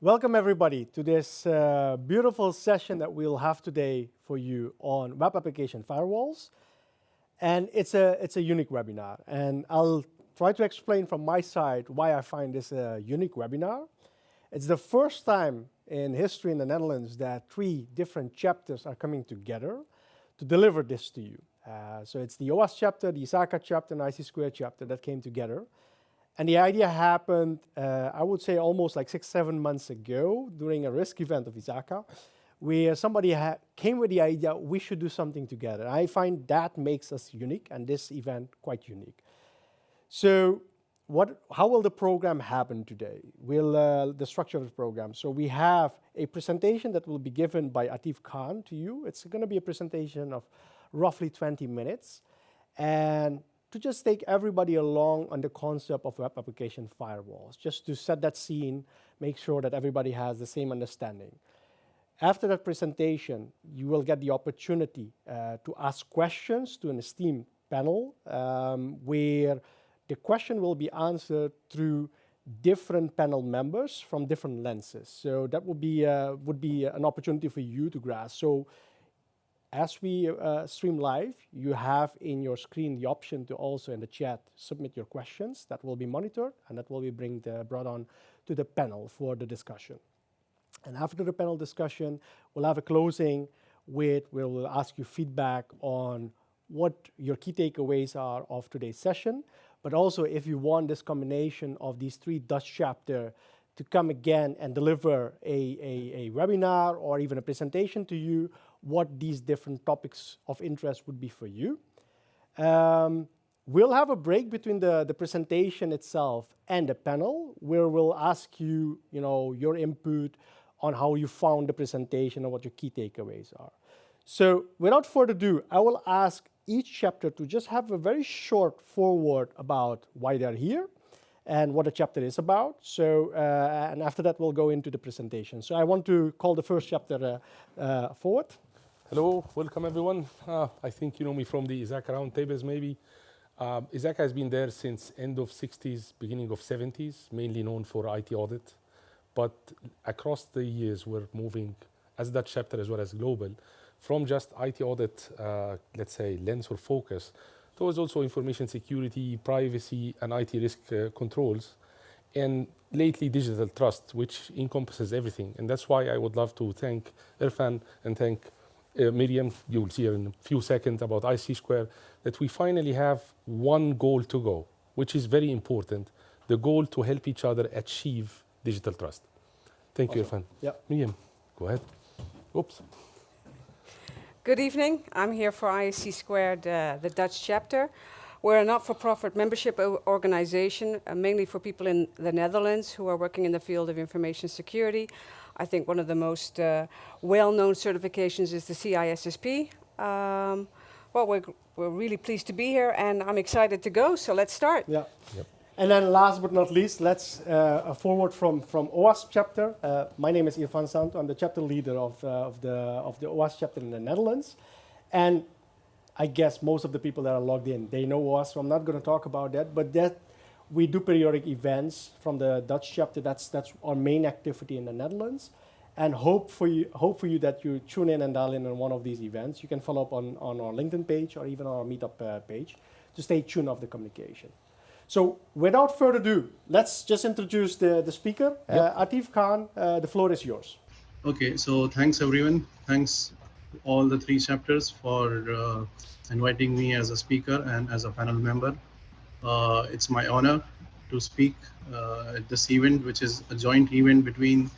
Welcome everybody to this beautiful session that we'll have today for you on web application firewalls. And it's a unique webinar. And I'll try to explain from my side why I find this a unique webinar. It's the first time in history in the Netherlands that 3 different chapters are coming together to deliver this to you. So it's the OWASP chapter, the ISACA chapter, and ISC2 chapter that came together. And the idea happened, I would say, almost like 6-7 months ago during a risk event of ISACA, where somebody came with the idea we should do something together. I find that makes us unique, and this event quite unique. So how will the program happen today? The structure of the program. So we have a presentation that will be given by Atif Khan to you. It's going to be a presentation of roughly 20 minutes. And to just take everybody along on the concept of web application firewalls, just to set that scene, make sure that everybody has the same understanding. After that presentation, you will get the opportunity to ask questions to an esteemed panel, where the question will be answered through different panel members from different lenses. So that would be an opportunity for you to grasp. So as we stream live, you have in your screen the option to also in the chat submit your questions. That will be monitored, and that will be brought on to the panel for the discussion. And after the panel discussion, we'll have a closing where we'll ask you feedback on what your key takeaways are of today's session, but also if you want this combination of these 3 Dutch chapters to come again and deliver a webinar or even a presentation to you, what these different topics of interest would be for you. We'll have a break between the presentation itself and the panel, where we'll ask you, your input on how you found the presentation and what your key takeaways are. So without further ado, I will ask each chapter to just have a very short foreword about why they're here and what the chapter is about. So, and after that, we'll go into the presentation. So I want to call the first chapter forward. Hello, welcome everyone. I think you know me from the ISACA roundtables maybe. ISACA has been there since end of 60s, beginning of 70s, mainly known for IT audit. But across the years, we're moving, as that chapter as well as global, from just IT audit, let's say, lens or focus, towards also information security, privacy, and IT risk controls. And lately, digital trust, which encompasses everything. And that's why I would love to thank Irfan and thank Miriam, you'll see her in a few seconds, about ISC2, that we finally have one goal to go, which is very important, the goal to help each other achieve digital trust. Thank you, Irfan. Yep. Miriam, go ahead. Oops. Good evening. I'm here for ISC2, the Dutch chapter. We're a not-for-profit membership organization, mainly for people in the Netherlands who are working in the field of information security. I think one of the most well-known certifications is the CISSP. Well, we're really pleased to be here, and I'm excited to go, so let's start. Yeah. Yep. And then last but not least, let's forward from OWASP chapter. My name is Irfan Sant. I'm the chapter leader of the OWASP chapter in the Netherlands. And I guess most of the people that are logged in, they know OWASP, so I'm not going to talk about that. But that we do periodic events from the Dutch chapter. That's our main activity in the Netherlands. And hope for you that you tune in and dial in on one of these events. You can follow up on our LinkedIn page or even our Meetup page to stay tuned of the communication. So without further ado, let's just introduce the speaker. Yep. Atif Khan, the floor is yours. Okay, so thanks everyone. Thanks all the 3 chapters for inviting me as a speaker and as a panel member. It's my honor to speak at this event, which is a joint event between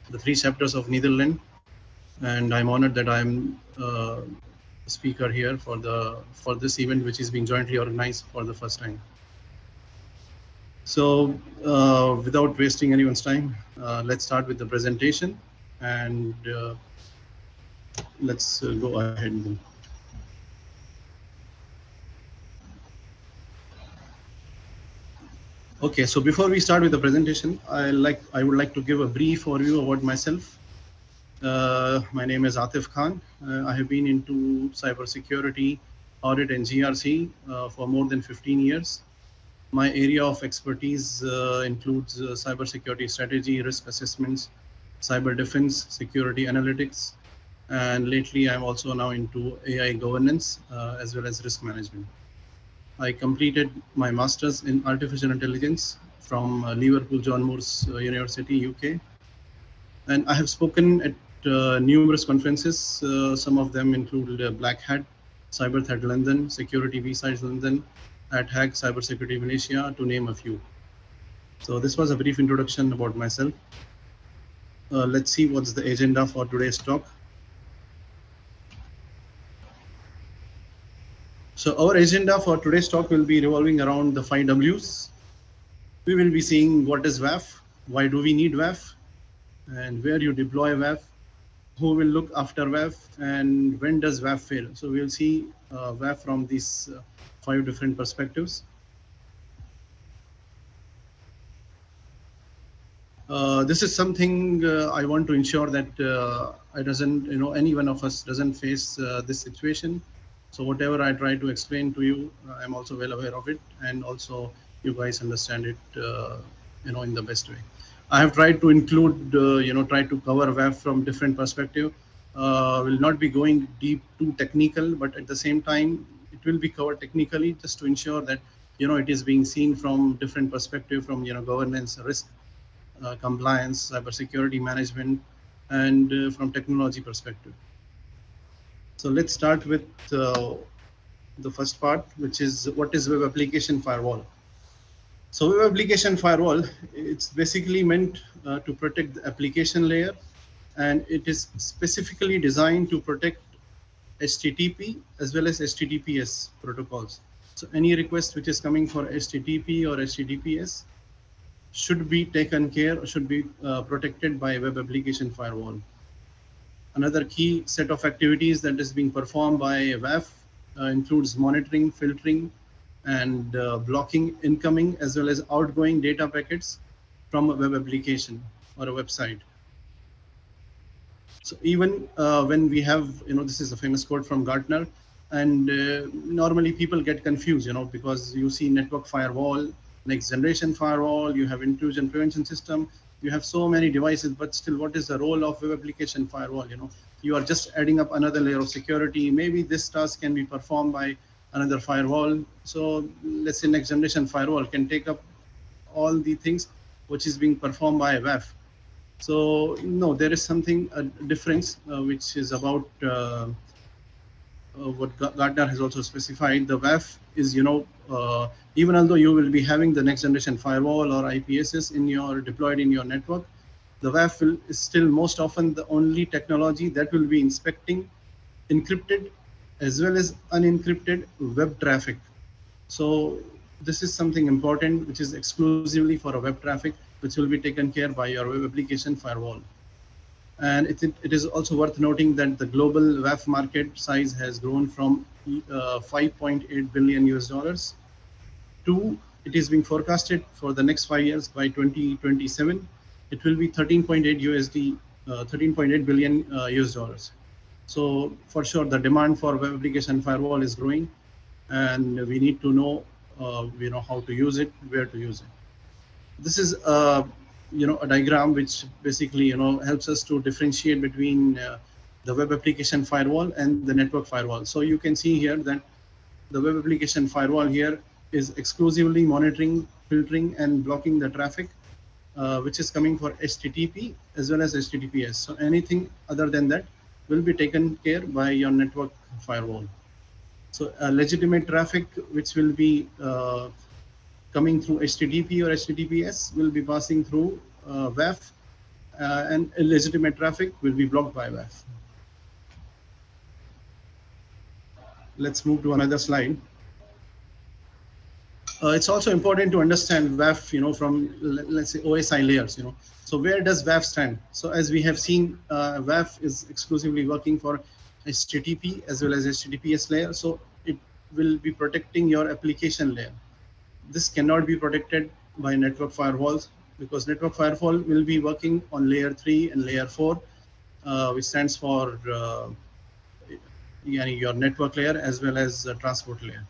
the 3 chapters of Netherlands. And I'm honored that I'm a speaker here for this event, which is being jointly organized for the first time. So without wasting anyone's time, let's start with the presentation, and let's go ahead. Okay, so before we start with the presentation, I would like to give a brief overview about myself. My name is Atif Khan. I have been into cybersecurity, audit, and GRC for more than 15 years. My area of expertise includes cybersecurity strategy, risk assessments, cyber defense, security analytics, and lately I'm also now into AI governance as well as risk management. I completed my master's in artificial intelligence from Liverpool John Moores University, UK. And I have spoken at numerous conferences. Some of them include Black Hat, Cyber Threat London, Security V-Sides London, AtHack, Cybersecurity Malaysia, to name a few. So this was a brief introduction about myself. Let's see what's the agenda for today's talk. So our agenda for today's talk will be revolving around the 5 Ws. We will be seeing what is WAF, why do we need WAF, and where you deploy WAF, who will look after WAF, and when does WAF fail. So we'll see WAF from these 5 different perspectives. This is something I want to ensure that any one of us doesn't face this situation. So whatever I try to explain to you, I'm also well aware of it, and also you guys understand it, in the best way. I have tried to include, try to cover WAF from different perspective. Will not be going deep too technical, but at the same time, it will be covered technically just to ensure that, it is being seen from different perspective, from, governance, risk, compliance, cybersecurity management, and from technology perspective. So let's start with the first part, which is what is Web Application Firewall. So Web Application Firewall, it's basically meant to protect the application layer, and it is specifically designed to protect HTTP as well as HTTPS protocols. So any request which is coming for HTTP or HTTPS should be taken care, or should be protected by Web Application Firewall. Another key set of activities that is being performed by WAF includes monitoring, filtering, and blocking incoming as well as outgoing data packets from a web application or a website. So even when we have, this is a famous quote from Gartner, and normally people get confused, because you see network firewall, next generation firewall, you have intrusion prevention system, you have so many devices, but still, what is the role of Web Application Firewall? You are just adding up another layer of security. Maybe this task can be performed by another firewall. So let's say next generation firewall can take up all the things which is being performed by WAF. So no, there is something, a difference, which is about what Gartner has also specified. The WAF is, even although you will be having the next generation firewall or IPSs deployed in your network, the WAF is still most often the only technology that will be inspecting encrypted as well as unencrypted web traffic. So this is something important, which is exclusively for a web traffic, which will be taken care by your Web Application Firewall. And it is also worth noting that the global WAF market size has grown from $5.8 billion to, it is being forecasted for the next 5 years, by 2027, it will be 13.8 billion US dollars. So for sure, the demand for Web Application Firewall is growing, and we need to know, how to use it, where to use it. This is a diagram which basically, helps us to differentiate between the Web Application Firewall and the network firewall. So you can see here that the Web Application Firewall here is exclusively monitoring, filtering, and blocking the traffic, which is coming for HTTP as well as HTTPS. So anything other than that will be taken care by your network firewall. So legitimate traffic, which will be coming through HTTP or HTTPS, will be passing through WAF, and illegitimate traffic will be blocked by WAF. Let's move to another slide. It's also important to understand WAF, from, let's say, OSI layers, So where does WAF stand? So as we have seen, WAF is exclusively working for HTTP as well as HTTPS layer. So it will be protecting your application layer. This cannot be protected by network firewalls, because network firewall will be working on layer 3 and layer 4, which stands for your network layer as well as transport layer.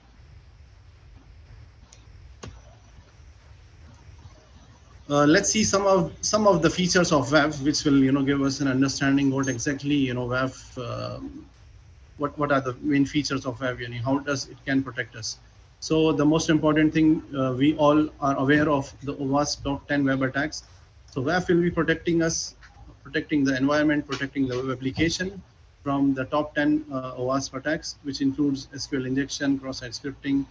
Let's see some of the features of WAF, which will give us an understanding what exactly WAF, what are the main features of WAF, how does it can protect us. So the most important thing, we all are aware of the OWASP top 10 web attacks. So WAF will be protecting us, protecting the environment, protecting the web application from the top 10 OWASP attacks, which includes SQL injection, cross-site scripting,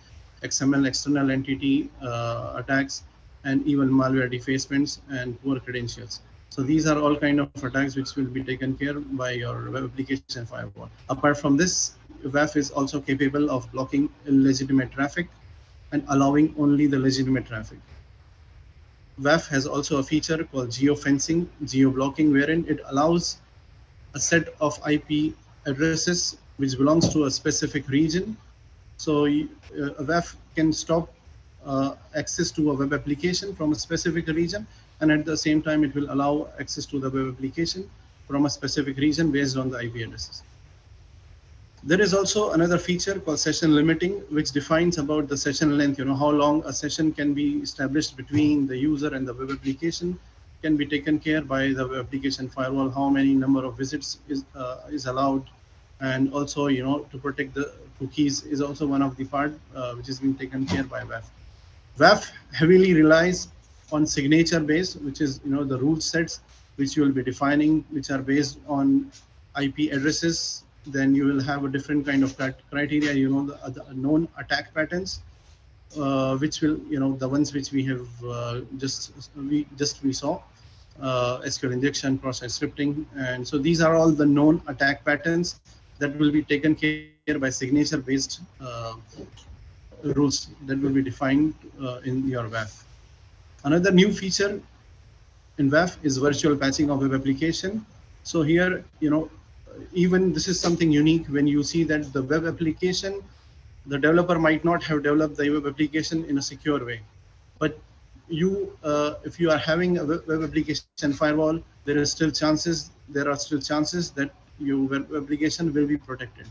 XML external entity attacks, and even malware defacements and poor credentials. So these are all kind of attacks which will be taken care by your web application firewall. Apart from this, WAF is also capable of blocking illegitimate traffic and allowing only the legitimate traffic. WAF has also a feature called geofencing, geo-blocking, wherein it allows a set of IP addresses which belongs to a specific region. So a WAF can stop access to a web application from a specific region, and at the same time it will allow access to the web application from a specific region based on the IP addresses. There is also another feature called session limiting, which defines about the session length, how long a session can be established between the user and the web application can be taken care by the web application firewall, how many number of visits is allowed, and also to protect the cookies is also one of the part which is being taken care by WAF. WAF heavily relies on signature based, which is the rule sets which you will be defining, which are based on IP addresses. Then you will have a different kind of criteria, the known attack patterns, which will the ones which we have we saw, SQL injection, cross-site scripting, and so these are all the known attack patterns that will be taken care by signature-based rules that will be defined in your WAF. Another new feature in WAF is virtual patching of web application. So here, even this is something unique when you see that the web application, the developer might not have developed the web application in a secure way, but if you are having a web application firewall, there are still chances that your web application will be protected.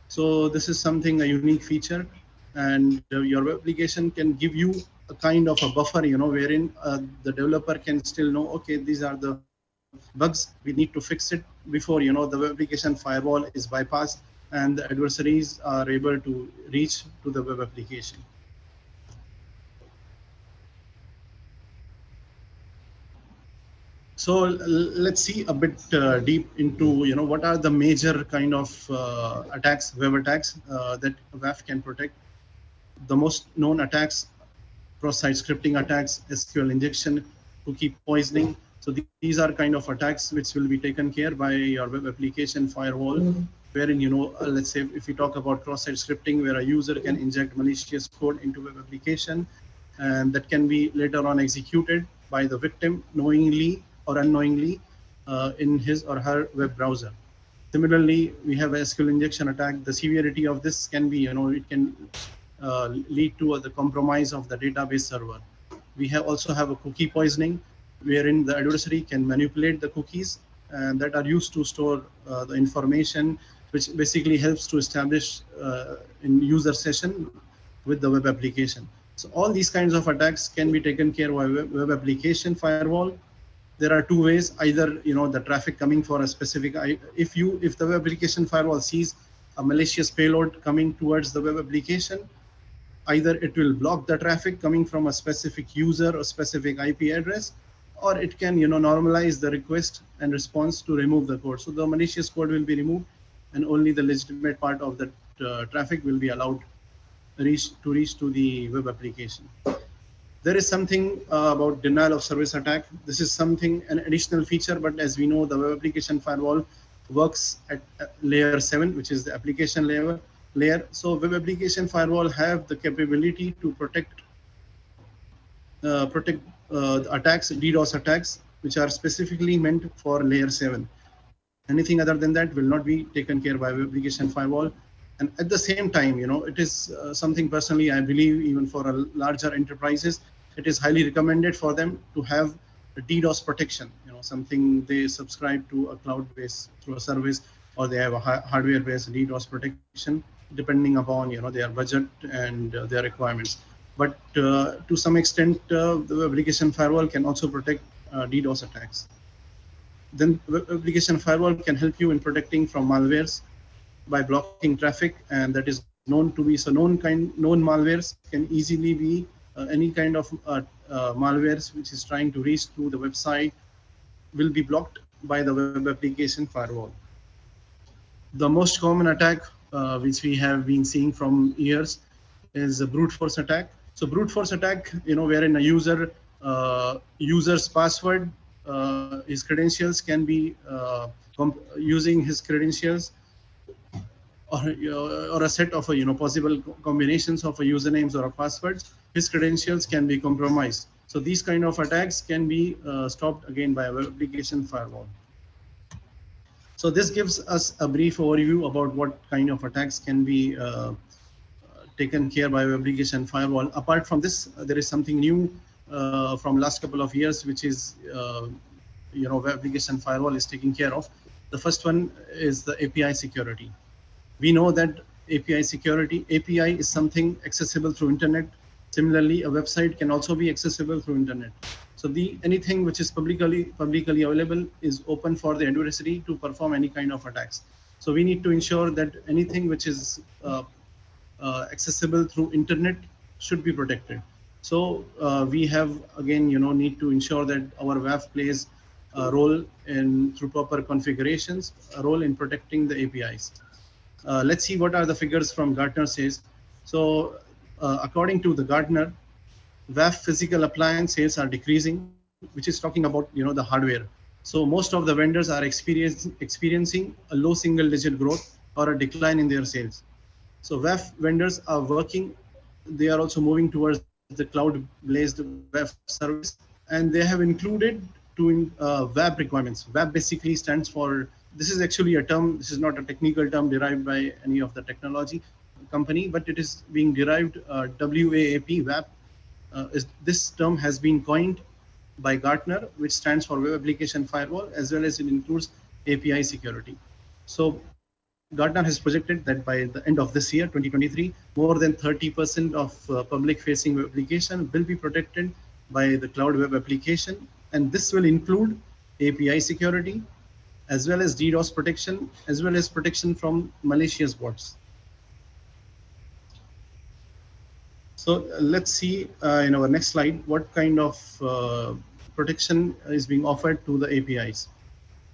So this is something, a unique feature, and your web application can give you a kind of a buffer, wherein the developer can still know, okay, these are the bugs, we need to fix it before the web application firewall is bypassed and the adversaries are able to reach to the web application. So let's see a bit deep into what are the major kind of attacks, web attacks that WAF can protect. The most known attacks: cross-site scripting attacks, SQL injection, cookie poisoning. So these are kind of attacks which will be taken care by your web application firewall, wherein let's say if we talk about cross-site scripting, where a user can inject malicious code into web application, and that can be later on executed by the victim knowingly or unknowingly in his or her web browser. Similarly, we have a SQL injection attack. The severity of this can be, it can lead to the compromise of the database server. We also have a cookie poisoning, wherein the adversary can manipulate the cookies and that are used to store the information, which basically helps to establish in user session with the web application. So all these kinds of attacks can be taken care of by web application firewall. There are two ways: either the traffic coming for a specific, if the web application firewall sees a malicious payload coming towards the web application, either it will block the traffic coming from a specific user or specific IP address, or it can normalize the request and response to remove the code. So the malicious code will be removed, and only the legitimate part of the traffic will be allowed to reach to the web application. There is something about denial of service attack. This is something, an additional feature, but as we know, the web application firewall works at layer 7, which is the application layer. So web application firewall have the capability to protect attacks, DDoS attacks, which are specifically meant for layer 7. Anything other than that will not be taken care by web application firewall. And at the same time, it is something personally, I believe, even for larger enterprises, it is highly recommended for them to have a DDoS protection, something they subscribe to a cloud-based through a service, or they have a hardware-based DDoS protection, depending upon their budget and their requirements. But to some extent, the application firewall can also protect DDoS attacks. Then web application firewall can help you in protecting from malwares by blocking traffic, and that is known to be, so known malwares can easily be any kind of malwares which is trying to reach through the website will be blocked by the web application firewall. The most common attack which we have been seeing from years is a brute force attack. So brute force attack, wherein a user's password, his credentials can be using his credentials or a set of possible combinations of usernames or passwords, his credentials can be compromised. So these kind of attacks can be stopped again by a web application firewall. So this gives us a brief overview about what kind of attacks can be taken care by web application firewall. Apart from this, there is something new from last couple of years, which is web application firewall is taking care of. The first one is the API security. We know that API security, API is something accessible through internet. Similarly, a website can also be accessible through internet. So anything which is publicly available is open for the adversary to perform any kind of attacks. So we need to ensure that anything which is accessible through internet should be protected. So we have, again, need to ensure that our WAF plays a role through proper configurations, a role in protecting the APIs. Let's see what are the figures from Gartner says. So according to the Gartner, WAF physical appliance sales are decreasing, which is talking about the hardware. So most of the vendors are experiencing a low single-digit growth or a decline in their sales. So WAF vendors are working. They are also moving towards the cloud-based WAF service, and they have included WAP requirements. WAP basically stands for, this is actually a term, this is not a technical term derived by any of the technology company, but it is being derived, WAAP, WAP. This term has been coined by Gartner, which stands for Web Application Firewall, as well as it includes API security. So Gartner has projected that by the end of this year, 2023, more than 30% of public-facing web application will be protected by the cloud web application, and this will include API security, as well as DDoS protection, as well as protection from malicious bots. So let's see in our next slide what kind of protection is being offered to the APIs.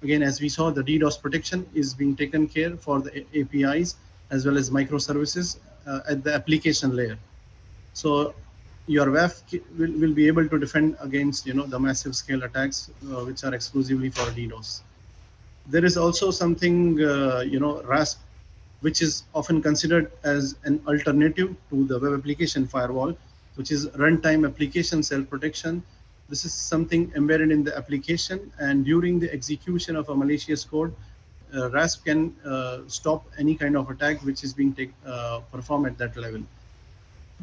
Again, as we saw, the DDoS protection is being taken care for the APIs as well as microservices at the application layer. So your WAF will be able to defend against the massive scale attacks which are exclusively for DDoS. There is also something RASP, which is often considered as an alternative to the web application firewall, which is runtime application self-protection. This is something embedded in the application, and during the execution of a malicious code, RASP can stop any kind of attack which is being performed at that level.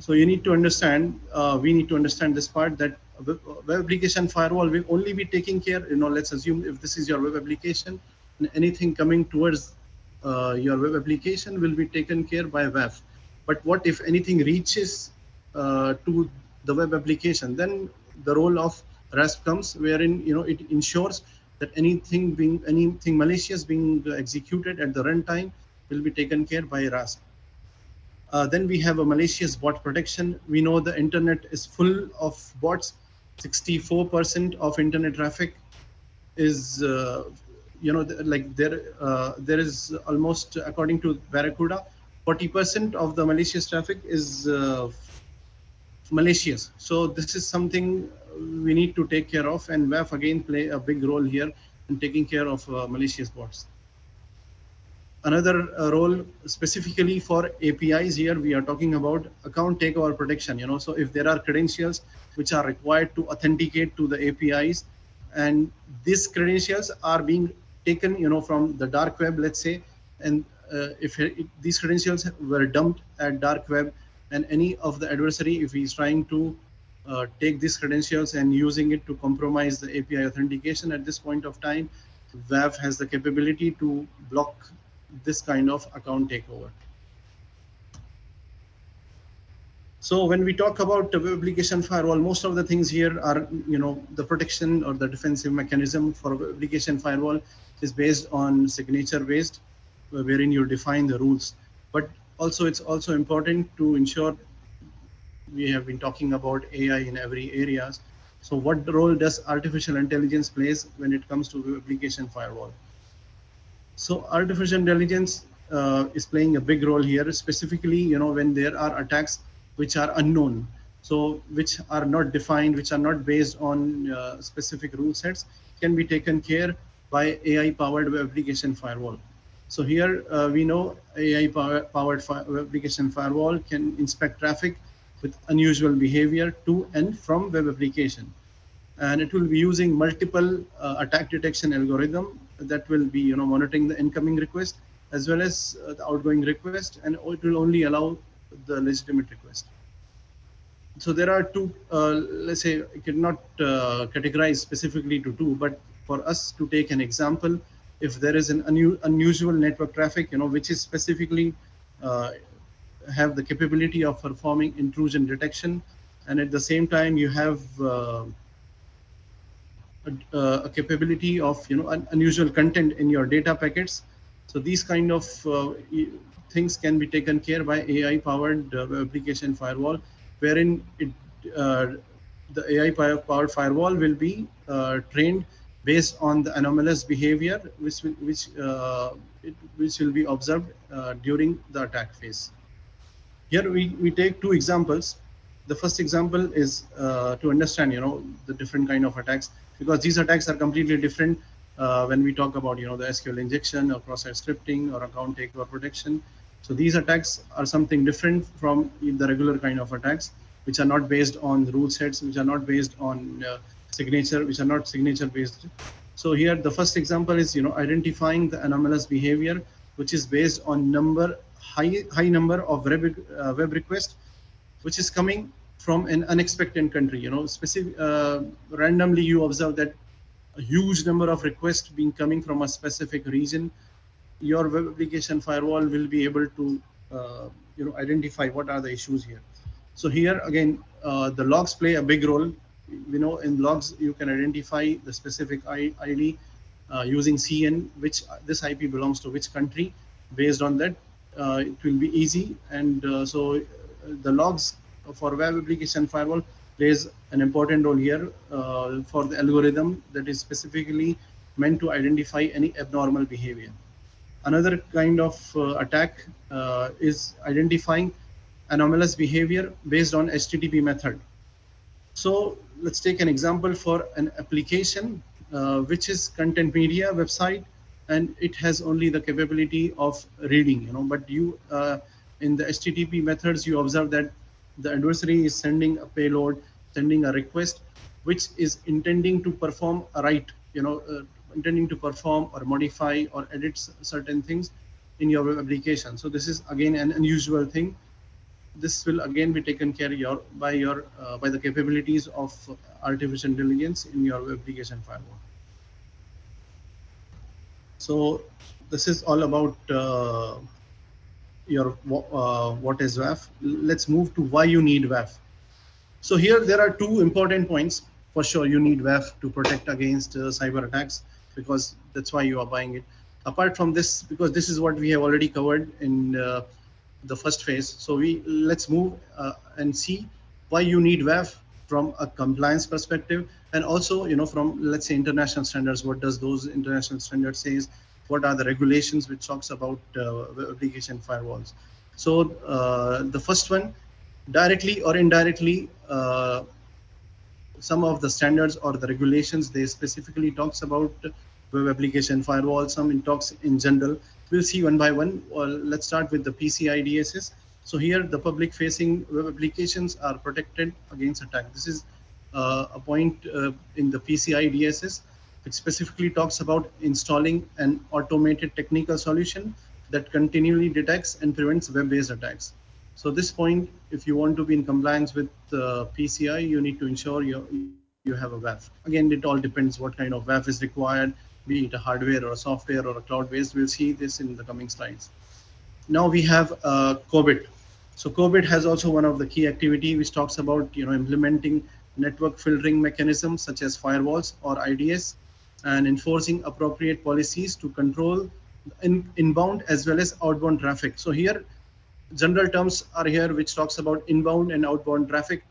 So you need to understand, we need to understand this part, that web application firewall will only be taking care, let's assume if this is your web application, and anything coming towards your web application will be taken care by WAF. But what if anything reaches to the web application? Then the role of RASP comes, wherein it ensures that anything malicious being executed at the runtime will be taken care by RASP. Then we have a malicious bot protection. We know the internet is full of bots. 64% of internet traffic is there is almost, according to Barracuda, 40% of the malicious traffic is malicious. So this is something we need to take care of, and WAF again play a big role here in taking care of malicious bots. Another role specifically for APIs here, we are talking about account takeover protection. So if there are credentials which are required to authenticate to the APIs, and these credentials are being taken from the dark web, let's say, and if these credentials were dumped at dark web, and any of the adversary, if he's trying to take these credentials and using it to compromise the API authentication at this point of time, WAF has the capability to block this kind of account takeover. So when we talk about the web application firewall, most of the things here are, the protection or the defensive mechanism for web application firewall is based on signature based, wherein you define the rules. But also it's also important to ensure, we have been talking about AI in every areas. So what role does artificial intelligence plays when it comes to web application firewall? So artificial intelligence is playing a big role here, specifically, when there are attacks which are unknown, so which are not defined, which are not based on specific rule sets, can be taken care by AI-powered web application firewall. So here we know AI-powered web application firewall can inspect traffic with unusual behavior to and from web application. And it will be using multiple attack detection algorithm that will be monitoring the incoming request as well as the outgoing request, and it will only allow the legitimate request. So there are two, let's say, I cannot categorize specifically to two, but for us to take an example, if there is an unusual network traffic, which is specifically have the capability of performing intrusion detection, and at the same time you have a capability of unusual content in your data packets. So these kind of things can be taken care by AI-powered application firewall, wherein the AI-powered firewall will be trained based on the anomalous behavior which will be observed during the attack phase. Here we take two examples. The first example is to understand the different kind of attacks, because these attacks are completely different when we talk about the SQL injection or cross-site scripting or account takeover protection. So these attacks are something different from the regular kind of attacks, which are not based on rule sets, which are not based on signature, which are not signature based. So here the first example is identifying the anomalous behavior, which is based on high number of web requests, which is coming from an unexpected country. Randomly you observe that a huge number of requests being coming from a specific region. Your web application firewall will be able to identify what are the issues here. So here again, the logs play a big role. In logs you can identify the specific ID using CN, which this IP belongs to which country. Based on that, it will be easy. And so the logs for web application firewall plays an important role here for the algorithm that is specifically meant to identify any abnormal behavior. Another kind of attack is identifying anomalous behavior based on HTTP method. So let's take an example for an application which is content media website, and it has only the capability of reading, but you in the HTTP methods you observe that the adversary is sending a payload, sending a request, which is intending to perform a write, intending to perform or modify or edit certain things in your web application. So this is again an unusual thing. This will again be taken care of by the capabilities of artificial intelligence in your web application firewall. So this is all about what is WAF. Let's move to why you need WAF. So here there are two important points. For sure, you need WAF to protect against cyber attacks, because that's why you are buying it. Apart from this, because this is what we have already covered in the first phase. So let's move and see why you need WAF from a compliance perspective, and also from, let's say, international standards. What does those international standards say? What are the regulations which talks about application firewalls? So the first one, directly or indirectly, some of the standards or the regulations, they specifically talks about web application firewall. Some in talks in general. We'll see one by one. Let's start with the PCI DSS. So here the public facing web applications are protected against attack. This is a point in the PCI DSS. It specifically talks about installing an automated technical solution that continually detects and prevents web-based attacks. So this point, if you want to be in compliance with PCI, you need to ensure you have a WAF. Again, it all depends what kind of WAF is required, be it a hardware or a software or a cloud-based. We'll see this in the coming slides. Now we have COBIT. So COBIT has also one of the key activity which talks about implementing network filtering mechanisms such as firewalls or IDS, and enforcing appropriate policies to control inbound as well as outbound traffic. So here general terms are here which talks about inbound and outbound traffic.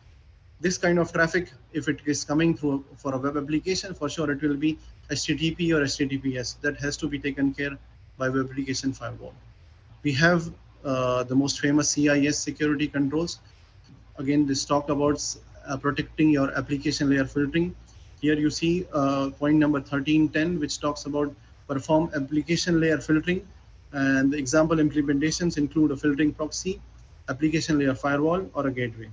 This kind of traffic, if it is coming through for a web application, for sure it will be HTTP or HTTPS. That has to be taken care by web application firewall. We have the most famous CIS security controls. Again, this talk about protecting your application layer filtering. Here you see point number 1310, which talks about perform application layer filtering. And the example implementations include a filtering proxy, application layer firewall, or a gateway.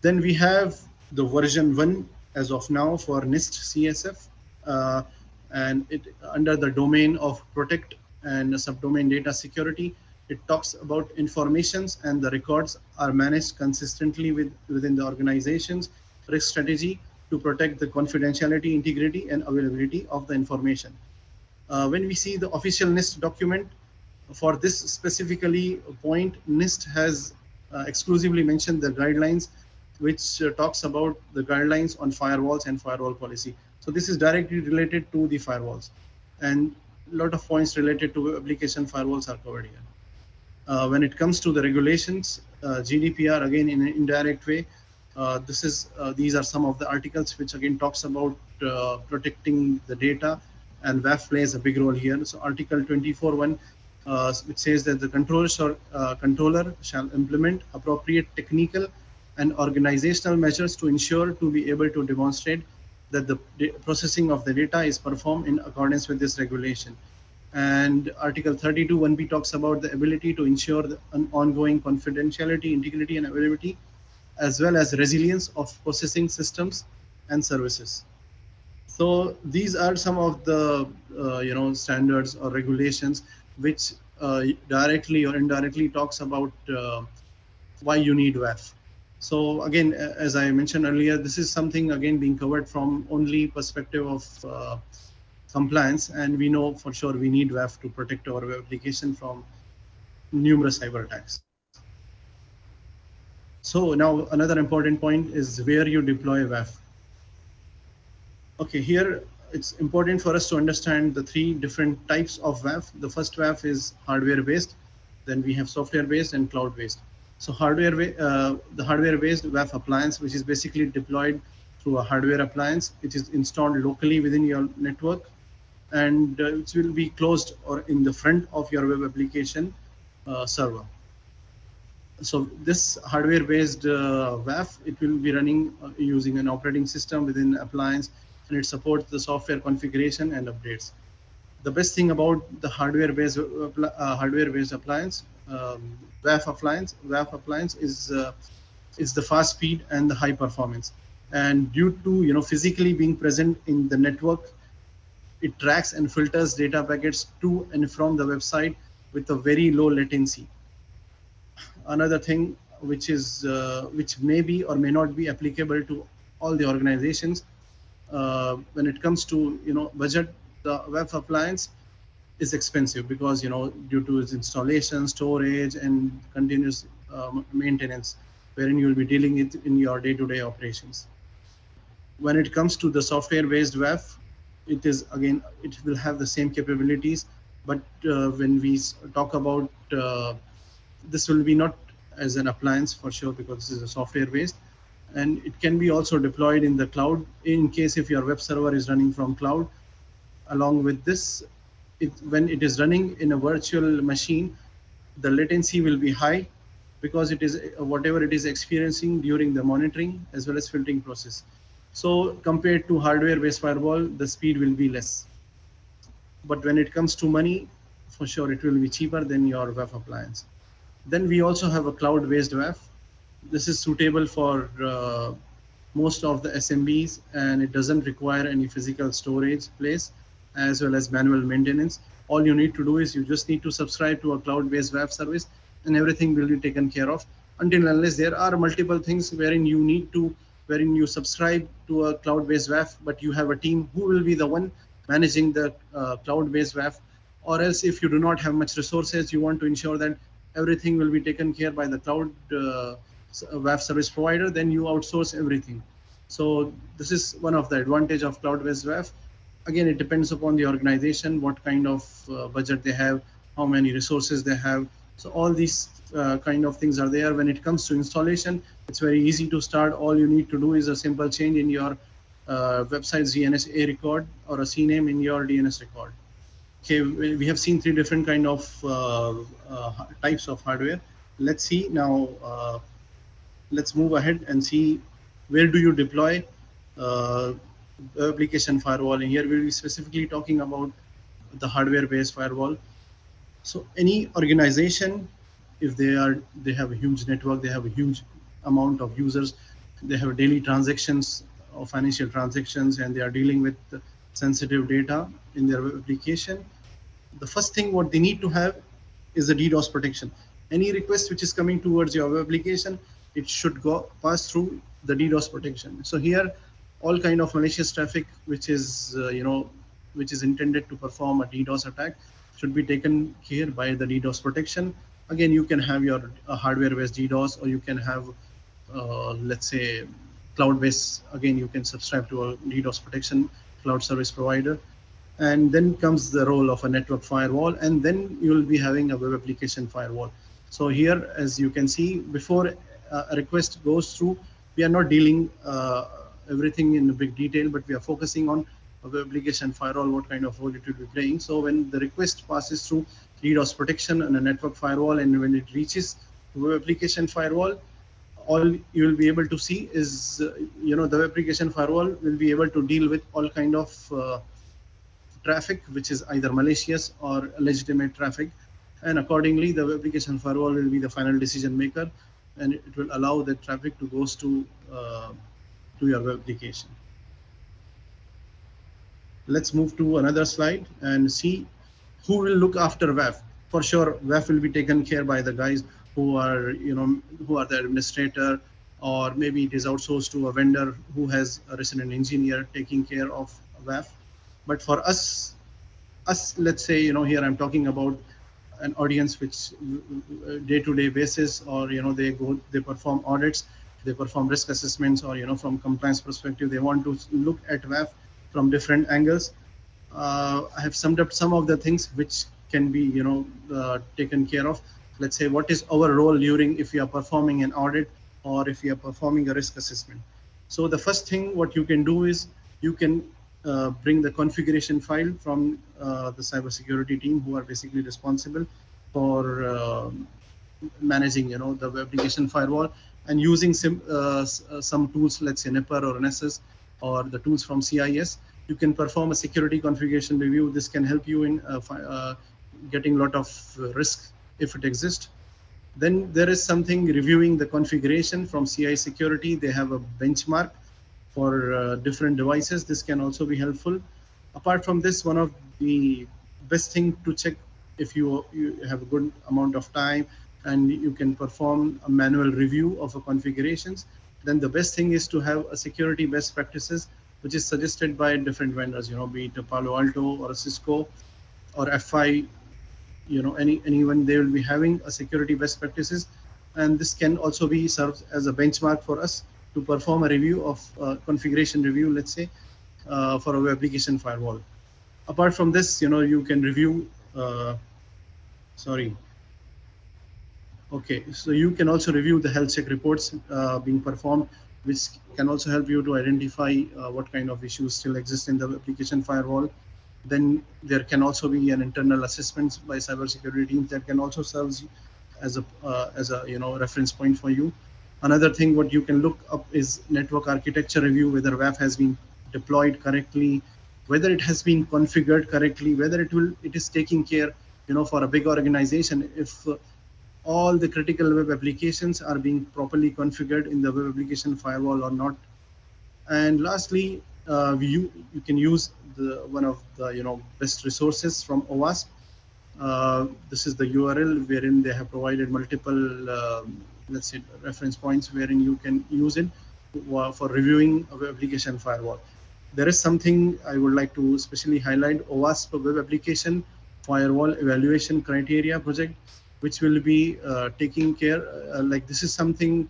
Then we have the version 1 as of now for NIST CSF, and it under the domain of protect and subdomain data security. It talks about informations and the records are managed consistently within the organization's risk strategy to protect the confidentiality, integrity, and availability of the information. When we see the official NIST document, for this specifically point, NIST has exclusively mentioned the guidelines which talks about the guidelines on firewalls and firewall policy. So this is directly related to the firewalls, and a lot of points related to application firewalls are covered here. When it comes to the regulations, GDPR, again in an indirect way, these are some of the articles which again talks about protecting the data, and WAF plays a big role here. So Article 24.1, which says that the controller shall implement appropriate technical and organizational measures to ensure to be able to demonstrate that the processing of the data is performed in accordance with this regulation. And Article 32.1b talks about the ability to ensure the ongoing confidentiality, integrity, and availability, as well as resilience of processing systems and services. So these are some of the standards or regulations which directly or indirectly talks about why you need WAF. So again, as I mentioned earlier, this is something again being covered from only perspective of compliance, and we know for sure we need WAF to protect our web application from numerous cyber attacks. So now another important point is where you deploy WAF. Okay, here it's important for us to understand the three different types of WAF. The first WAF is hardware-based, then we have software-based and cloud-based. So the hardware-based WAF appliance, which is basically deployed through a hardware appliance, it is installed locally within your network, and it will be closed or in the front of your web application server. So this hardware-based WAF, it will be running using an operating system within the appliance, and it supports the software configuration and updates. The best thing about the hardware-based appliance, WAF appliance is the fast speed and the high performance. And due to physically being present in the network, it tracks and filters data packets to and from the website with a very low latency. Another thing which may be or may not be applicable to all the organizations, when it comes to budget, the WAF appliance is expensive because due to its installation, storage, and continuous maintenance, wherein you will be dealing it in your day-to-day operations. When it comes to the software-based WAF, it will have the same capabilities, but when we talk about this will be not as an appliance for sure, because this is a software-based, and it can be also deployed in the cloud in case if your web server is running from cloud. Along with this, when it is running in a virtual machine, the latency will be high because it is whatever it is experiencing during the monitoring as well as filtering process. So compared to hardware-based firewall, the speed will be less. But when it comes to money, for sure it will be cheaper than your WAF appliance. Then we also have a cloud-based WAF. This is suitable for most of the SMBs, and it doesn't require any physical storage place as well as manual maintenance. All you need to do is you just need to subscribe to a cloud-based WAF service, and everything will be taken care of. Until unless there are multiple things wherein you subscribe to a cloud-based WAF, but you have a team who will be the one managing the cloud-based WAF. Or else if you do not have much resources, you want to ensure that everything will be taken care by the cloud WAF service provider, then you outsource everything. So this is one of the advantage of cloud-based WAF. Again, it depends upon the organization, what kind of budget they have, how many resources they have. So all these kind of things are there. When it comes to installation, it's very easy to start. All you need to do is a simple change in your website's DNS A record or a CNAME in your DNS record. Okay, we have seen 3 different kind of types of hardware. Let's see now. Let's move ahead and see where do you deploy application firewall. And here we'll be specifically talking about the hardware-based firewall. So any organization, if they have a huge network, they have a huge amount of users, they have daily transactions or financial transactions, and they are dealing with sensitive data in their web application, the first thing what they need to have is a DDoS protection. Any request which is coming towards your web application, it should pass through the DDoS protection. So here, all kind of malicious traffic which is which is intended to perform a DDoS attack should be taken care by the DDoS protection. Again, you can have your hardware-based DDoS, or you can have let's say cloud-based. Again, you can subscribe to a DDoS protection cloud service provider. And then comes the role of a network firewall, and then you will be having a web application firewall. So here, as you can see, before a request goes through, we are not dealing everything in a big detail, but we are focusing on a web application firewall, what kind of role it will be playing. So when the request passes through DDoS protection and a network firewall, and when it reaches the web application firewall, all you will be able to see is, the web application firewall will be able to deal with all kind of traffic, which is either malicious or legitimate traffic. And accordingly, the web application firewall will be the final decision maker, and it will allow the traffic to goes to your web application. Let's move to another slide and see who will look after WAF. For sure, WAF will be taken care by the guys who are, who are the administrator, or maybe it is outsourced to a vendor who has a resident engineer taking care of WAF. But for us, let's say, here I'm talking about an audience which day-to-day basis, or they perform audits, they perform risk assessments, or from compliance perspective, they want to look at WAF from different angles. I have summed up some of the things which can be taken care of. Let's say, what is our role during if we are performing an audit or if we are performing a risk assessment. So the first thing what you can do is you can bring the configuration file from the cybersecurity team, who are basically responsible for managing the web application firewall, and using some tools, let's say Nipper or Nessus, or the tools from CIS, you can perform a security configuration review. This can help you in getting a lot of risk if it exists. Then there is something reviewing the configuration from CI security. They have a benchmark for different devices. This can also be helpful. Apart from this, one of the best thing to check, if you have a good amount of time and you can perform a manual review of a configurations, then the best thing is to have a security best practices, which is suggested by different vendors, be it a Palo Alto or a Cisco or F5, anyone, they will be having a security best practices. And this can also be served as a benchmark for us to perform a review of configuration review, let's say, for a web application firewall. Apart from this, you can review, okay, so you can also review the health check reports being performed, which can also help you to identify what kind of issues still exist in the application firewall. Then there can also be an internal assessments by cybersecurity teams that can also serve as a reference point for you. Another thing what you can look up is network architecture review, whether WAF has been deployed correctly, whether it has been configured correctly, whether it is taking care, for a big organization, if all the critical web applications are being properly configured in the web application firewall or not. And lastly, you can use one of the best resources from OWASP. This is the URL wherein they have provided multiple let's say reference points wherein you can use it for reviewing a web application firewall. There is something I would like to especially highlight: OWASP Web Application Firewall Evaluation Criteria Project. which will be taking care, like this is something,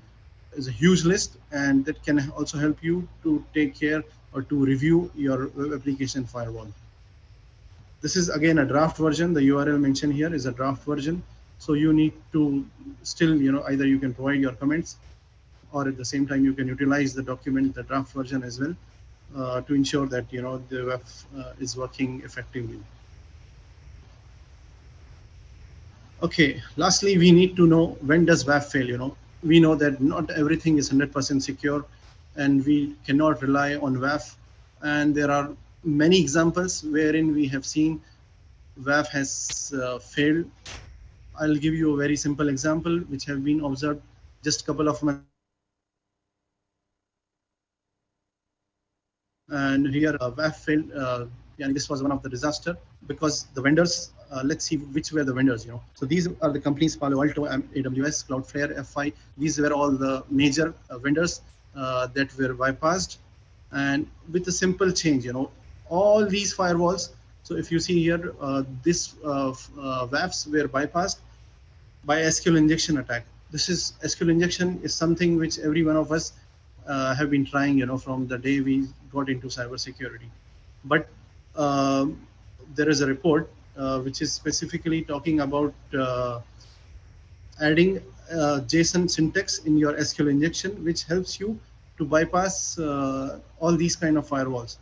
is a huge list, and that can also help you to take care or to review your web application firewall. This is again a draft version. The URL mentioned here is a draft version. So you need to still, either you can provide your comments, or at the same time you can utilize the document, the draft version as well, to ensure that the WAF is working effectively. Okay, lastly, we need to know when does WAF fail. We know that not everything is 100% secure, and we cannot rely on WAF. And there are many examples wherein we have seen WAF has failed. I'll give you a very simple example which have been observed just a couple of months. And here WAF failed, and this was one of the disaster because the vendors, let's see which were the vendors. So these are the companies: Palo Alto, AWS, Cloudflare, F5. These were all the major vendors that were bypassed, and with a simple change, all these firewalls. So if you see here, this WAFs were bypassed by SQL injection attack. This is SQL injection is something which every one of us have been trying, from the day we got into cybersecurity. But there is a report which is specifically talking about adding JSON syntax in your SQL injection, which helps you to bypass all these kind of firewalls.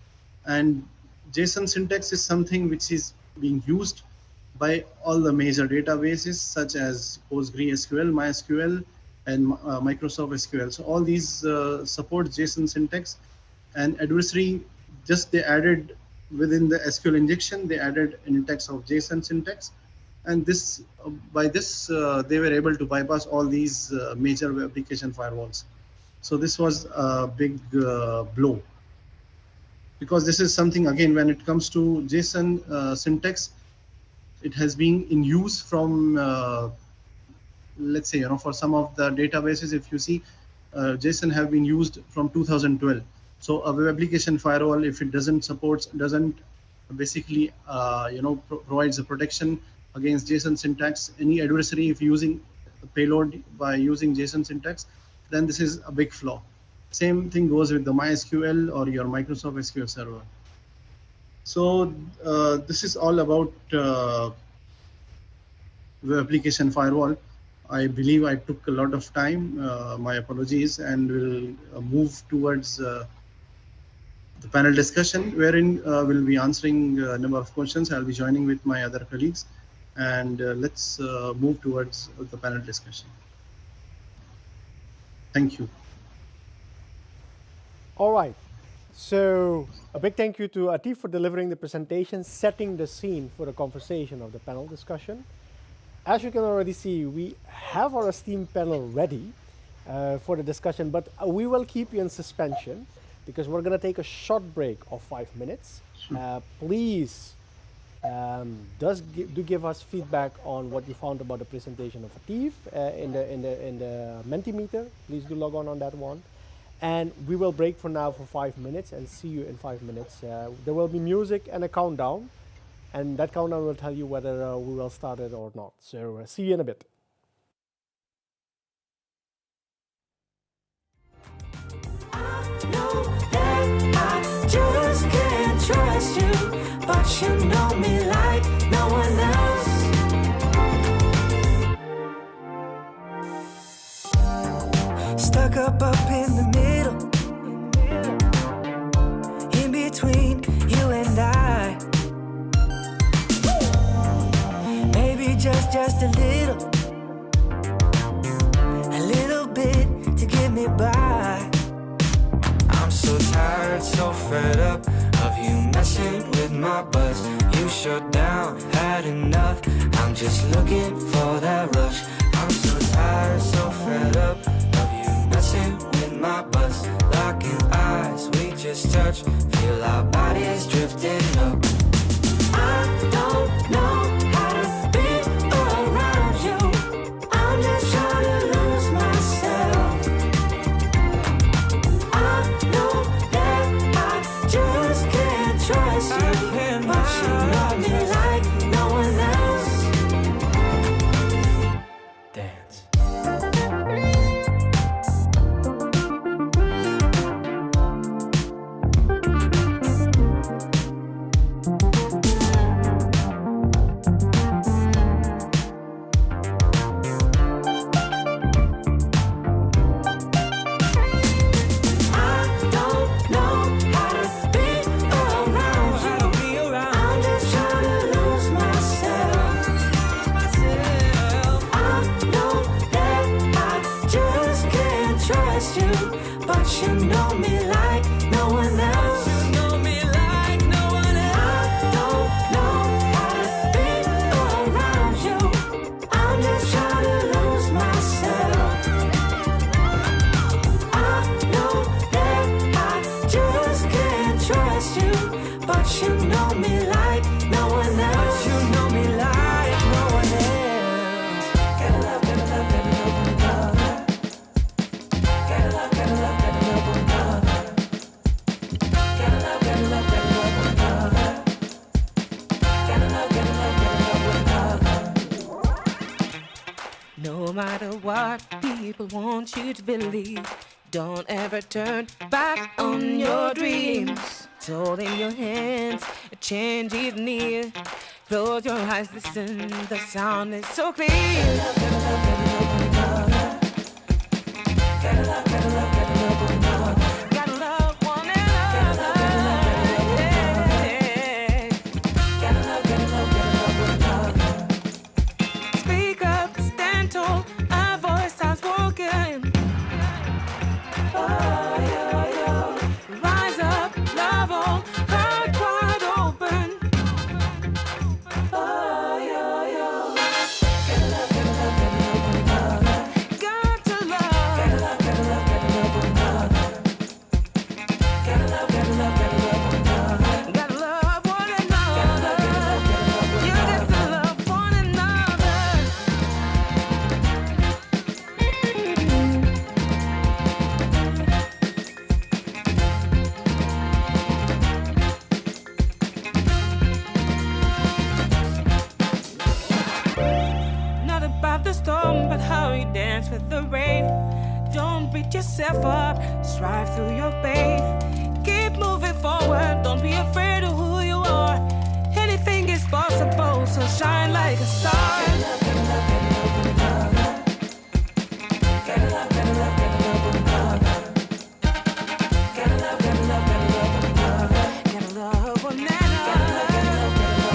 And JSON syntax is something which is being used by all the major databases such as PostgreSQL, MySQL, and Microsoft SQL. So all these support JSON syntax, and adversary they added within the SQL injection, they added an index of JSON syntax, and this by this they were able to bypass all these major web application firewalls. So this was a big blow, because this is something, again, when it comes to JSON syntax, it has been in use from let's say, for some of the databases. If you see, JSON have been used from 2012. So a web application firewall, if it doesn't basically provides a protection against JSON syntax, any adversary, if using a payload by using JSON syntax, then this is a big flaw. Same thing goes with the MySQL or your Microsoft SQL Server. So this is all about web application firewall. I believe I took a lot of time. My apologies, and we'll move towards the panel discussion, wherein we'll be answering a number of questions. I'll be joining with my other colleagues, and let's move towards the panel discussion. Thank you. All right. So a big thank you to Atif for delivering the presentation, setting the scene for the conversation of the panel discussion. As you can already see, we have our esteemed panel ready for the discussion, but we will keep you in suspension because we're going to take a short break of 5 minutes. Please do give us feedback on what you found about the presentation of Atif in the Mentimeter. Please do log on that one. And we will break for now for 5 minutes and see you in 5 minutes. There will be music and a countdown, and that countdown will tell you whether we will start it or not. So see you in a bit. I know that I just can't trust you, but you know me like no one else. Stuck up in the middle, in between you and I. Maybe just a little bit to get me by. I'm so tired, so fed up of you messing with my buzz. You shut down, had enough. I'm just looking for that rush. I'm so tired, so fed up of you messing with my buzz. Locking eyes, we just touch. Feel our bodies drifting up. I don't know how to be around you. I'm just trying to lose myself. I know that I just can't trust you, but you know me like no one else. you know me like no one else. You know me like no one else. I don't know how to be around you. I'm just trying to lose myself. I know that I just can't trust you, but you know me like no one else. You know me like no one else. Gotta love, gotta love, gotta love one another. Gotta love, gotta love, gotta love one another. Gotta love, gotta love, gotta love one another. Gotta love, gotta love, gotta love one another. No matter what people want you to believe, don't ever turn back on your dreams. It's all in your hands, a change is near. Close your eyes, listen, the sound is so clear. Gotta love, gotta love, gotta love one another. Gotta love, gotta love, gotta love one another. Gotta love one another. Gotta love, gotta love, gotta love one another. Speak up, stand tall, our voice has spoken. Rise up, love all, heart wide open. Gotta love, gotta love, gotta love one another. Got to love. Gotta love, gotta love, gotta love one another. Gotta love, gotta love, gotta love one another. Gotta love one another. Gotta love, gotta love, gotta love one another. You got to love one another. Not about the storm, but how you dance with the rain. Don't beat yourself up, strive through your pain. Keep moving forward, don't be afraid of who you are. Anything is possible, so shine like a star. Gotta love, gotta love, gotta love one another. Gotta love, gotta love, gotta love one another. Gotta love, gotta love, gotta love one another. Gotta love one another. Gotta love, gotta love, gotta love one another.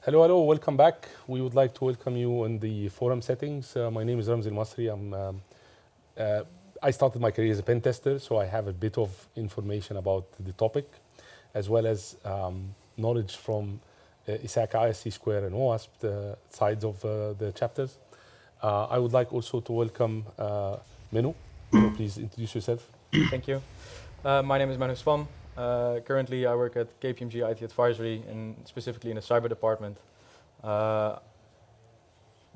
Hello, hello, welcome back. We would like to welcome you in the forum settings. My name is Ramzi Al-Masri. I started my career as a pen tester, so I have a bit of information about the topic, as well as knowledge from ISACA, ISC2, and OWASP, the sides of the chapters. I would like also to welcome Menu. Menu, please introduce yourself. Thank you. My name is Manu Swam. Currently, I work at KPMG IT Advisory, and specifically in the cyber department,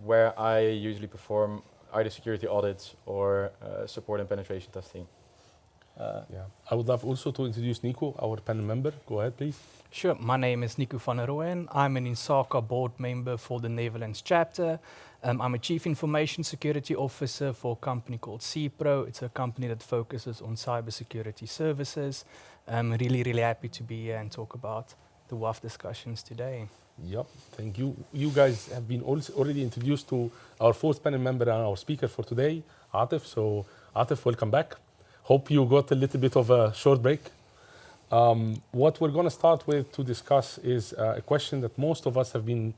where I usually perform either security audits or support and penetration testing. Yeah. I would love also to introduce Nico, our panel member. Go ahead, please. Sure. My name is Nico van der Rooyen. I'm an ISACA board member for the Netherlands chapter. I'm a Chief Information Security Officer for a company called CPRO. It's a company that focuses on cybersecurity services. I'm really happy to be here and talk about the WAF discussions today. Yep, thank you. You guys have been already introduced to our fourth panel member and our speaker for today, Atif. So, Atif, welcome back. Hope you got a little bit of a short break. What we're going to start with to discuss is a question that most of us have been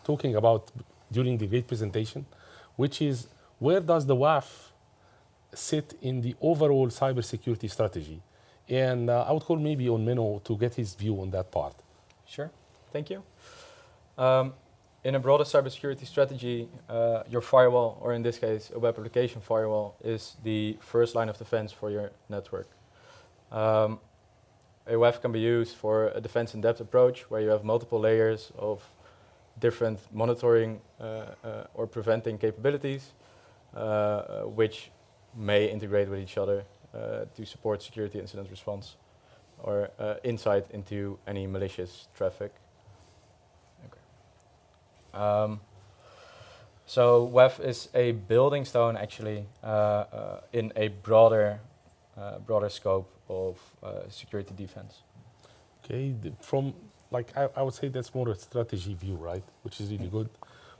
talking about during the great presentation, which is where does the WAF sit in the overall cybersecurity strategy? And I would call maybe on Meno to get his view on that part. Sure, thank you. In a broader cybersecurity strategy, your firewall, or in this case, a web application firewall, is the first line of defense for your network. A WAF can be used for a defense in-depth approach where you have multiple layers of different monitoring or preventing capabilities, which may integrate with each other to support security incident response or insight into any malicious traffic. Okay. So WAF is a building stone actually in a broader scope of security defense. Okay, from like I would say that's more a strategy view, right? Which is really good.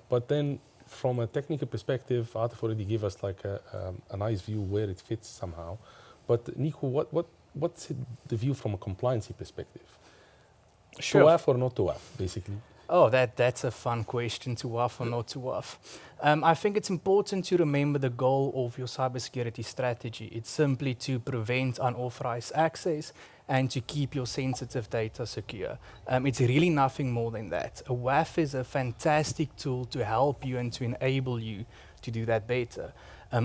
But then from a technical perspective, Atif already gave us like a nice view where it fits somehow. But Nico, what's the view from a compliancy perspective? Sure. To WAF or not to WAF, basically? Oh, that's a fun question, to WAF or not to WAF. I think it's important to remember the goal of your cybersecurity strategy. It's simply to prevent unauthorized access and to keep your sensitive data secure. It's really nothing more than that. A WAF is a fantastic tool to help you and to enable you to do that better.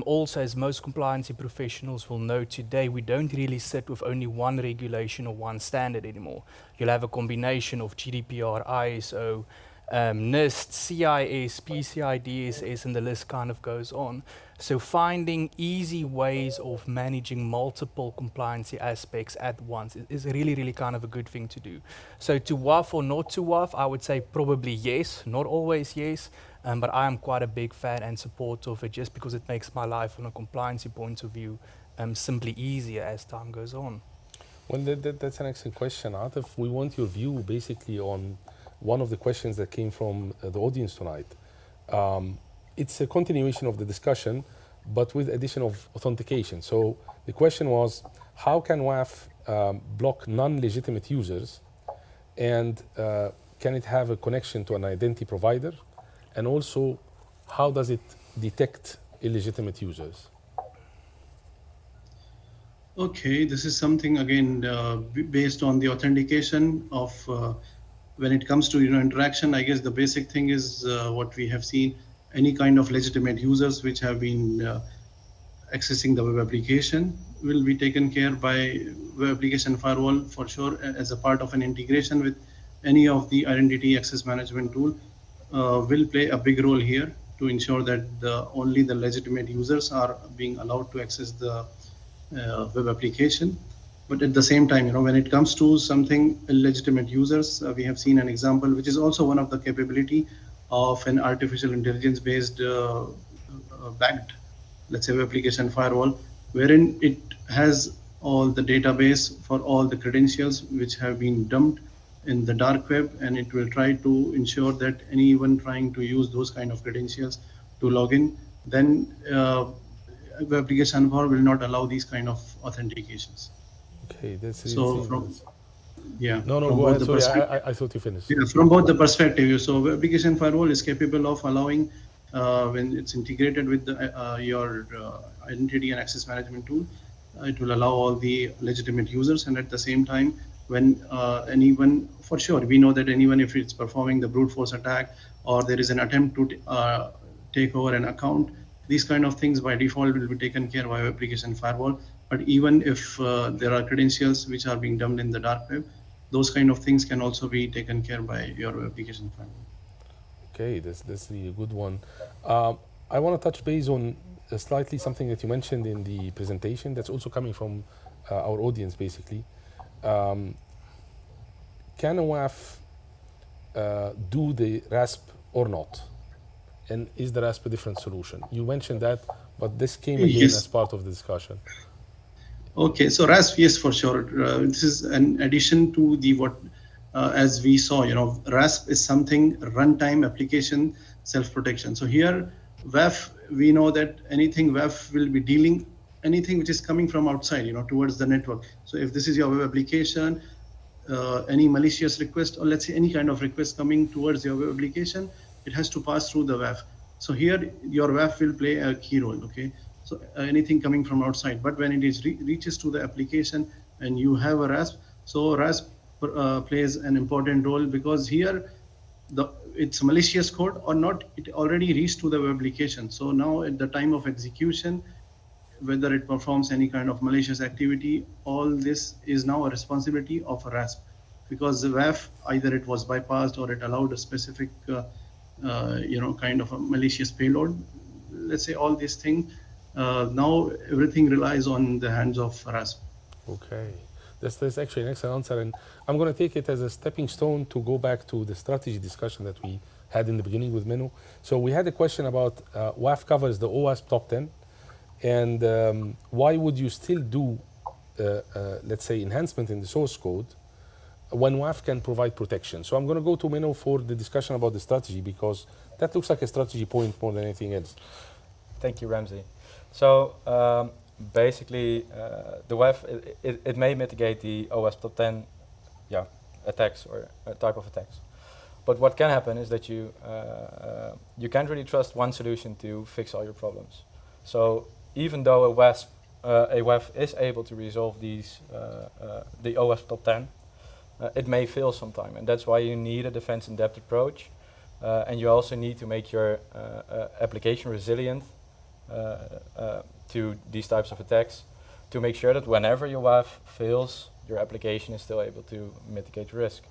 Also, as most compliance professionals will know today, we don't really sit with only one regulation or one standard anymore. You'll have a combination of GDPR, ISO, NIST, CIS, PCI DSS, and the list kind of goes on. So finding easy ways of managing multiple compliance aspects at once is really, really kind of a good thing to do. So to WAF or not to WAF, I would say probably yes, not always yes. But I am quite a big fan and supporter of it just because it makes my life from a compliance point of view simply easier as time goes on. Well, that's an excellent question, Atif. We want your view basically on one of the questions that came from the audience tonight. It's a continuation of the discussion, but with addition of authentication. So the question was, how can WAF block non-legitimate users, and can it have a connection to an identity provider? And also, how does it detect illegitimate users? Okay, this is something again based on the authentication of when it comes to interaction. I guess the basic thing is what we have seen: any kind of legitimate users which have been accessing the web application will be taken care by web application firewall for sure, as a part of an integration with any of the identity access management tool. Will play a big role here to ensure that only the legitimate users are being allowed to access the web application. But at the same time, when it comes to something illegitimate users, we have seen an example, which is also one of the capability of an artificial intelligence based backed, let's say, web application firewall, wherein it has all the database for all the credentials which have been dumped in the dark web, and it will try to ensure that anyone trying to use those kind of credentials to log in, then web application firewall will not allow these kind of authentications. Okay, that's so from yeah. No, from go ahead. both Sorry, I thought you finished. Yeah, from both the perspective. So web application firewall is capable of allowing when it's integrated with your identity and access management tool, it will allow all the legitimate users, and at the same time, when anyone, for sure, we know that anyone, if it's performing the brute force attack or there is an attempt to take over an account, these kind of things by default will be taken care by web application firewall. But even if there are credentials which are being dumped in the dark web, those kind of things can also be taken care by your web application firewall. Okay, that's really a good one. I want to touch base on slightly something that you mentioned in the presentation that's also coming from our audience, basically. Can a WAF do the RASP or not? And is the RASP a different solution? You mentioned that, but this came again as part of the discussion. Okay, so RASP, yes, for sure. This is an addition to the as we saw, RASP is something runtime application self-protection. So here, WAF, we know that anything WAF will be dealing anything which is coming from outside, towards the network. So if this is your web application, any malicious request, or let's say any kind of request coming towards your web application, it has to pass through the WAF. So here, your WAF will play a key role, okay? So anything coming from outside, but when it is reaches to the application and you have a RASP, so RASP plays an important role, because here, it's malicious code or not, it already reached to the web application. So now at the time of execution, whether it performs any kind of malicious activity, all this is now a responsibility of a RASP. because the WAF, either it was bypassed or it allowed a specific, kind of a malicious payload. Let's say all these things. Now everything relies on the hands of RASP. Okay, that's actually an excellent answer, and I'm going to take it as a stepping stone to go back to the strategy discussion that we had in the beginning with Minu. So we had a question about WAF covers the OWASP top 10, and why would you still do, let's say, enhancement in the source code when WAF can provide protection? So I'm going to go to Minu for the discussion about the strategy, because that looks like a strategy point more than anything else. Thank you, Ramsey. So basically, the WAF, it may mitigate the OWASP top 10 attacks or type of attacks. But what can happen is that you can't really trust one solution to fix all your problems. So even though a WAF is able to resolve these, the OWASP top 10, it may fail sometime. And that's why you need a defense in depth approach. And you also need to make your application resilient to these types of attacks, to make sure that whenever your WAF fails, your application is still able to mitigate risk.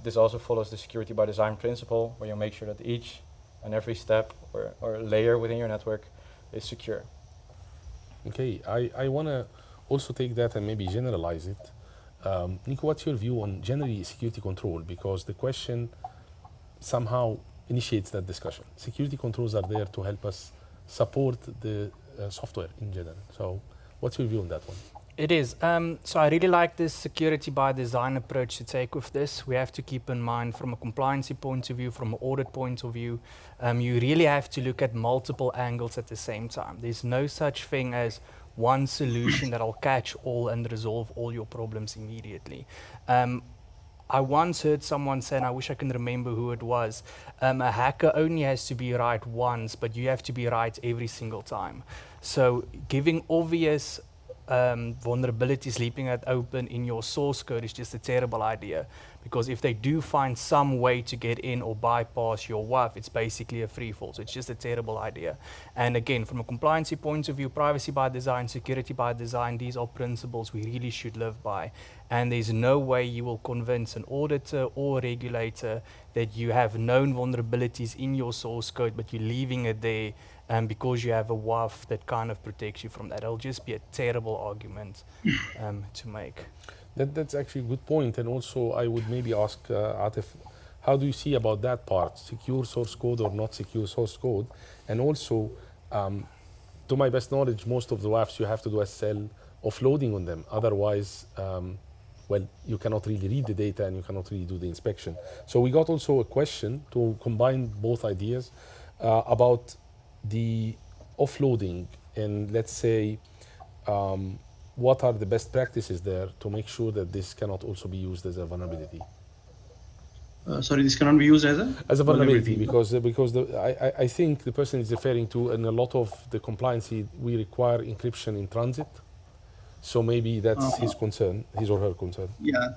This also follows the security by design principle, where you make sure that each and every step or layer within your network is secure. Okay, I want to also take that and maybe generalize it. Nico, what's your view on generally security control? Because the question somehow initiates that discussion. Security controls are there to help us support the software in general. So what's your view on that one? It is. So I really like this security by design approach to take with this. We have to keep in mind from a compliance point of view, from an audit point of view, you really have to look at multiple angles at the same time. There's no such thing as one solution that'll catch all and resolve all your problems immediately. I once heard someone say, and I wish I can remember who it was, a hacker only has to be right once, but you have to be right every single time. So giving obvious vulnerabilities leaving it open in your source code is just a terrible idea, because if they do find some way to get in or bypass your WAF, it's basically a free fall. So it's just a terrible idea. And again, from a compliance point of view, privacy by design, security by design, these are principles we really should live by. And there's no way you will convince an auditor or regulator that you have known vulnerabilities in your source code, but you're leaving it there because you have a WAF that kind of protects you from that. It'll just be a terrible argument to make. That's actually a good point. And also I would maybe ask Atif, how do you see about that part, secure source code or not secure source code? And also, to my best knowledge, most of the WAFs you have to do SSL offloading on them. Otherwise, well, you cannot really read the data and you cannot really do the inspection. So we got also a question to combine both ideas about the offloading, and let's say what are the best practices there to make sure that this cannot also be used as a vulnerability? Sorry, this cannot be used as a vulnerability, because I think the person is referring to, in a lot of the compliance, we require encryption in transit. So maybe that's his concern, his or her concern. Yeah,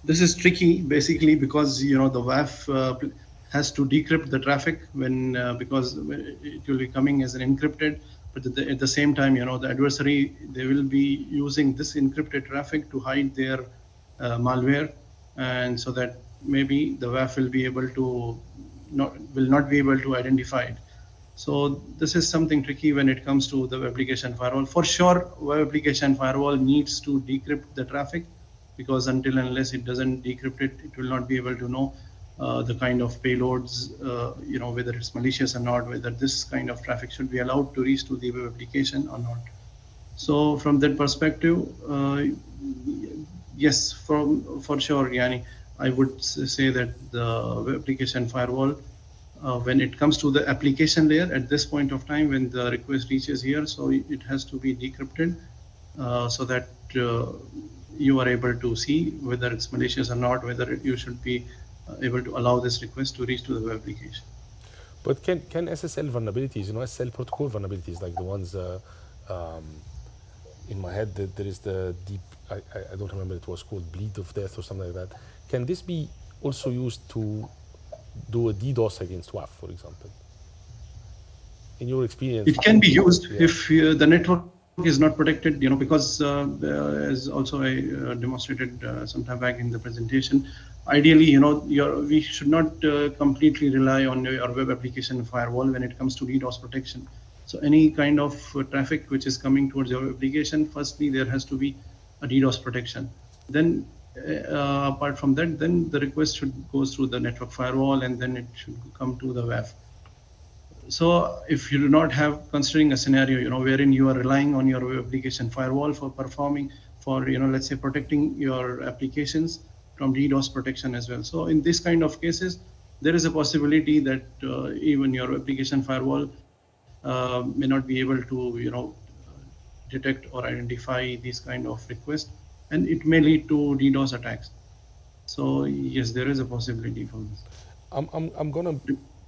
this is tricky basically because the WAF has to decrypt the traffic when because it will be coming as an encrypted, but at the same time, the adversary, they will be using this encrypted traffic to hide their malware, and so that maybe the WAF will be able to will not be able to identify it. So this is something tricky when it comes to the web application firewall. For sure, web application firewall needs to decrypt the traffic, because until and unless it doesn't decrypt it, it will not be able to know the kind of payloads, whether it's malicious or not, whether this kind of traffic should be allowed to reach to the web application or not. So from that perspective, yes, for sure, Yani, I would say that the web application firewall, when it comes to the application layer, at this point of time, when the request reaches here, so it has to be decrypted so that you are able to see whether it's malicious or not, whether you should be able to allow this request to reach to the web application. But can SSL vulnerabilities, SSL protocol vulnerabilities, like the ones in my head, there is the deep, I don't remember, it was called bleed of death or something like that. Can this be also used to do a DDoS against WAF, for example? In your experience? It can be used if the network is not protected, because as also I demonstrated some time back in the presentation, ideally, we should not completely rely on your web application firewall when it comes to DDoS protection. So any kind of traffic which is coming towards your application, firstly, there has to be a DDoS protection. Then apart from that, then the request should go through the network firewall, and then it should come to the WAF. So if you do not have, considering a scenario, wherein you are relying on your web application firewall for let's say protecting your applications from DDoS protection as well. So in this kind of cases, there is a possibility that even your application firewall may not be able to, detect or identify these kind of requests, and it may lead to DDoS attacks. So yes, there is a possibility for this. I'm gonna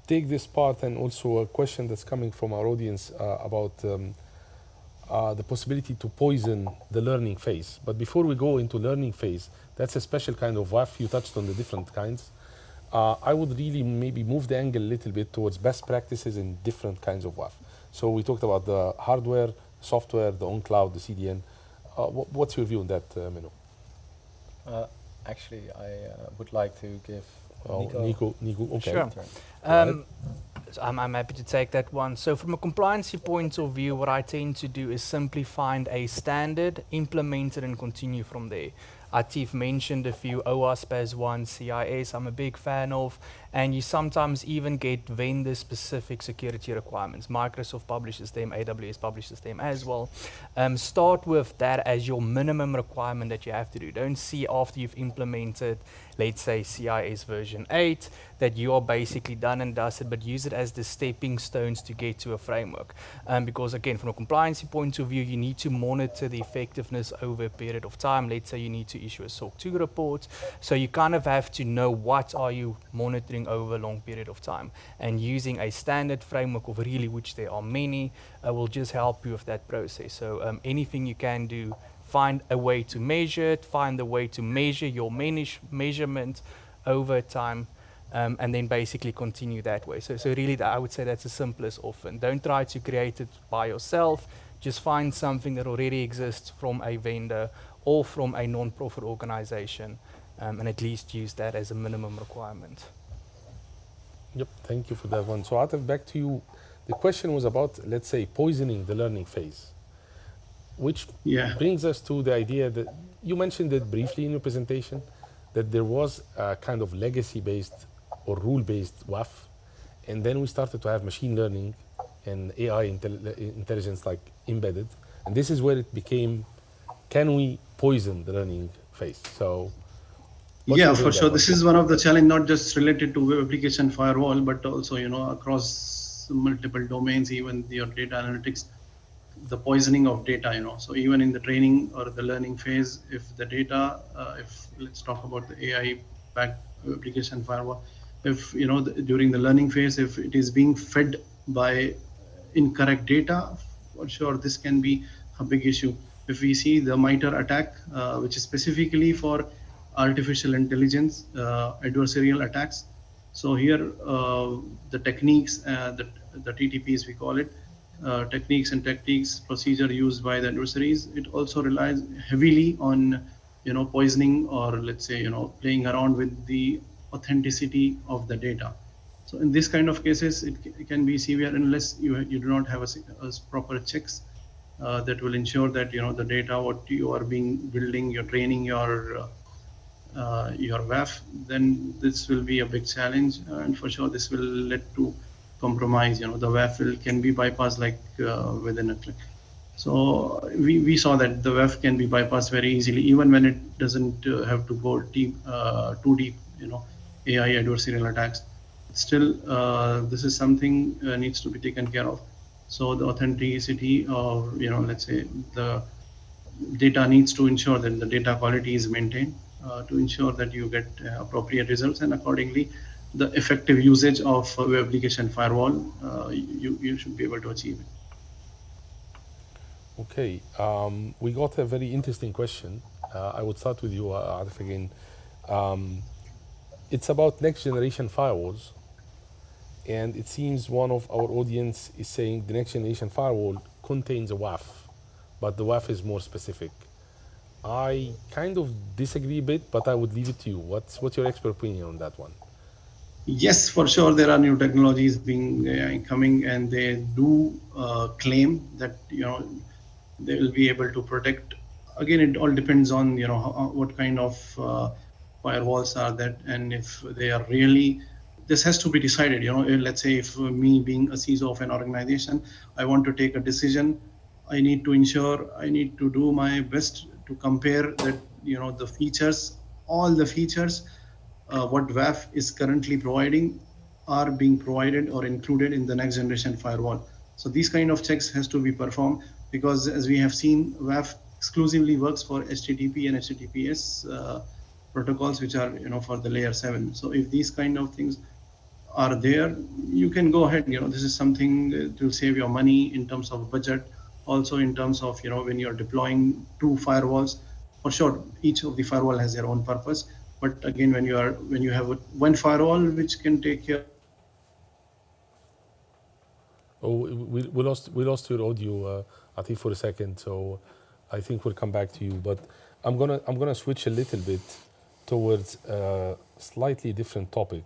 take this part, and also a question that's coming from our audience about the possibility to poison the learning phase. But before we go into learning phase, that's a special kind of WAF. You touched on the different kinds. I would really maybe move the angle a little bit towards best practices in different kinds of WAF. So we talked about the hardware, software, the on-cloud, the CDN. What's your view on that, Mino? Actually, I would like to give Nico, okay. Sure. So I'm happy to take that one. So from a compliance point of view, what I tend to do is simply find a standard, implement it, and continue from there. Atif mentioned a few. OWASP as one, CIS I'm a big fan of, and you sometimes even get vendor-specific security requirements. Microsoft publishes them, AWS publishes them as well. Start with that as your minimum requirement that you have to do. Don't see after you've implemented, let's say CIS version 8, that you are basically done and dusted, but use it as the stepping stones to get to a framework. Because again, from a compliance point of view, you need to monitor the effectiveness over a period of time. Let's say you need to issue a SOC 2 report. So you kind of have to know what are you monitoring over a long period of time. And using a standard framework of really, which there are many, will just help you with that process. So anything you can do, find a way to measure it, find a way to measure your measurement over time, and then basically continue that way. So really, I would say that's the simplest often. Don't try to create it by yourself. Just find something that already exists from a vendor or from a non-profit organization, and at least use that as a minimum requirement. Yep, thank you for that one. So Atif, back to you. The question was about, let's say, poisoning the learning phase, which brings us to the idea that you mentioned it briefly in your presentation, that there was a kind of legacy-based or rule-based WAF, and then we started to have machine learning and AI intelligence like embedded, and this is where it became, can we poison the learning phase? So yeah, for sure. This is one of the challenge, not just related to web application firewall, but also, across multiple domains, even your data analytics, the poisoning of data, So even in the training or the learning phase, if the data, let's talk about the AI-backed application firewall, if, during the learning phase, if it is being fed by incorrect data, for sure, this can be a big issue. If we see the MITRE attack, which is specifically for artificial intelligence, adversarial attacks. So here, the techniques, the TTPs we call it, techniques and tactics, procedure used by the adversaries, it also relies heavily on, poisoning, or let's say, playing around with the authenticity of the data. So in this kind of cases, it can be severe unless you do not have a proper checks that will ensure that, the data, what you are building, you're training your WAF, then this will be a big challenge, and for sure this will lead to compromise. The WAF can be bypassed like within a click. So we saw that the WAF can be bypassed very easily, even when it doesn't have to go deep, too deep. AI adversarial attacks. Still, this is something needs to be taken care of. So the authenticity of, let's say the data needs to ensure that the data quality is maintained. To ensure that you get appropriate results, and accordingly the effective usage of web application firewall, you should be able to achieve it. Okay, we got a very interesting question. I would start with you, Atif, again. It's about next generation firewalls, and it seems one of our audience is saying the next generation firewall contains a WAF but the WAF is more specific. I kind of disagree a bit, but I would leave it to you. What's your expert opinion on that one? Yes, for sure, there are new technologies being coming, and they do claim that they will be able to protect. Again, it all depends on what kind of firewalls are that, and if they are really. This has to be decided. Let's say if me being a CISO of an organization, I want to take a decision. I need to ensure. I need to do my best to compare that. The features, all the features. What WAF is currently providing are being provided or included in the next generation firewall. So these kind of checks has to be performed, because as we have seen, WAF exclusively works for HTTP and HTTPS protocols, which are for the layer 7. So if these kind of things are there, you can go ahead. This is something to save your money in terms of budget, also in terms of when you're deploying 2 firewalls. For sure, each of the firewall has their own purpose. But again, when you have one firewall which can take care. Oh, we lost your audio, I think, for a second. So I think we'll come back to you. But I'm gonna switch a little bit towards a slightly different topic.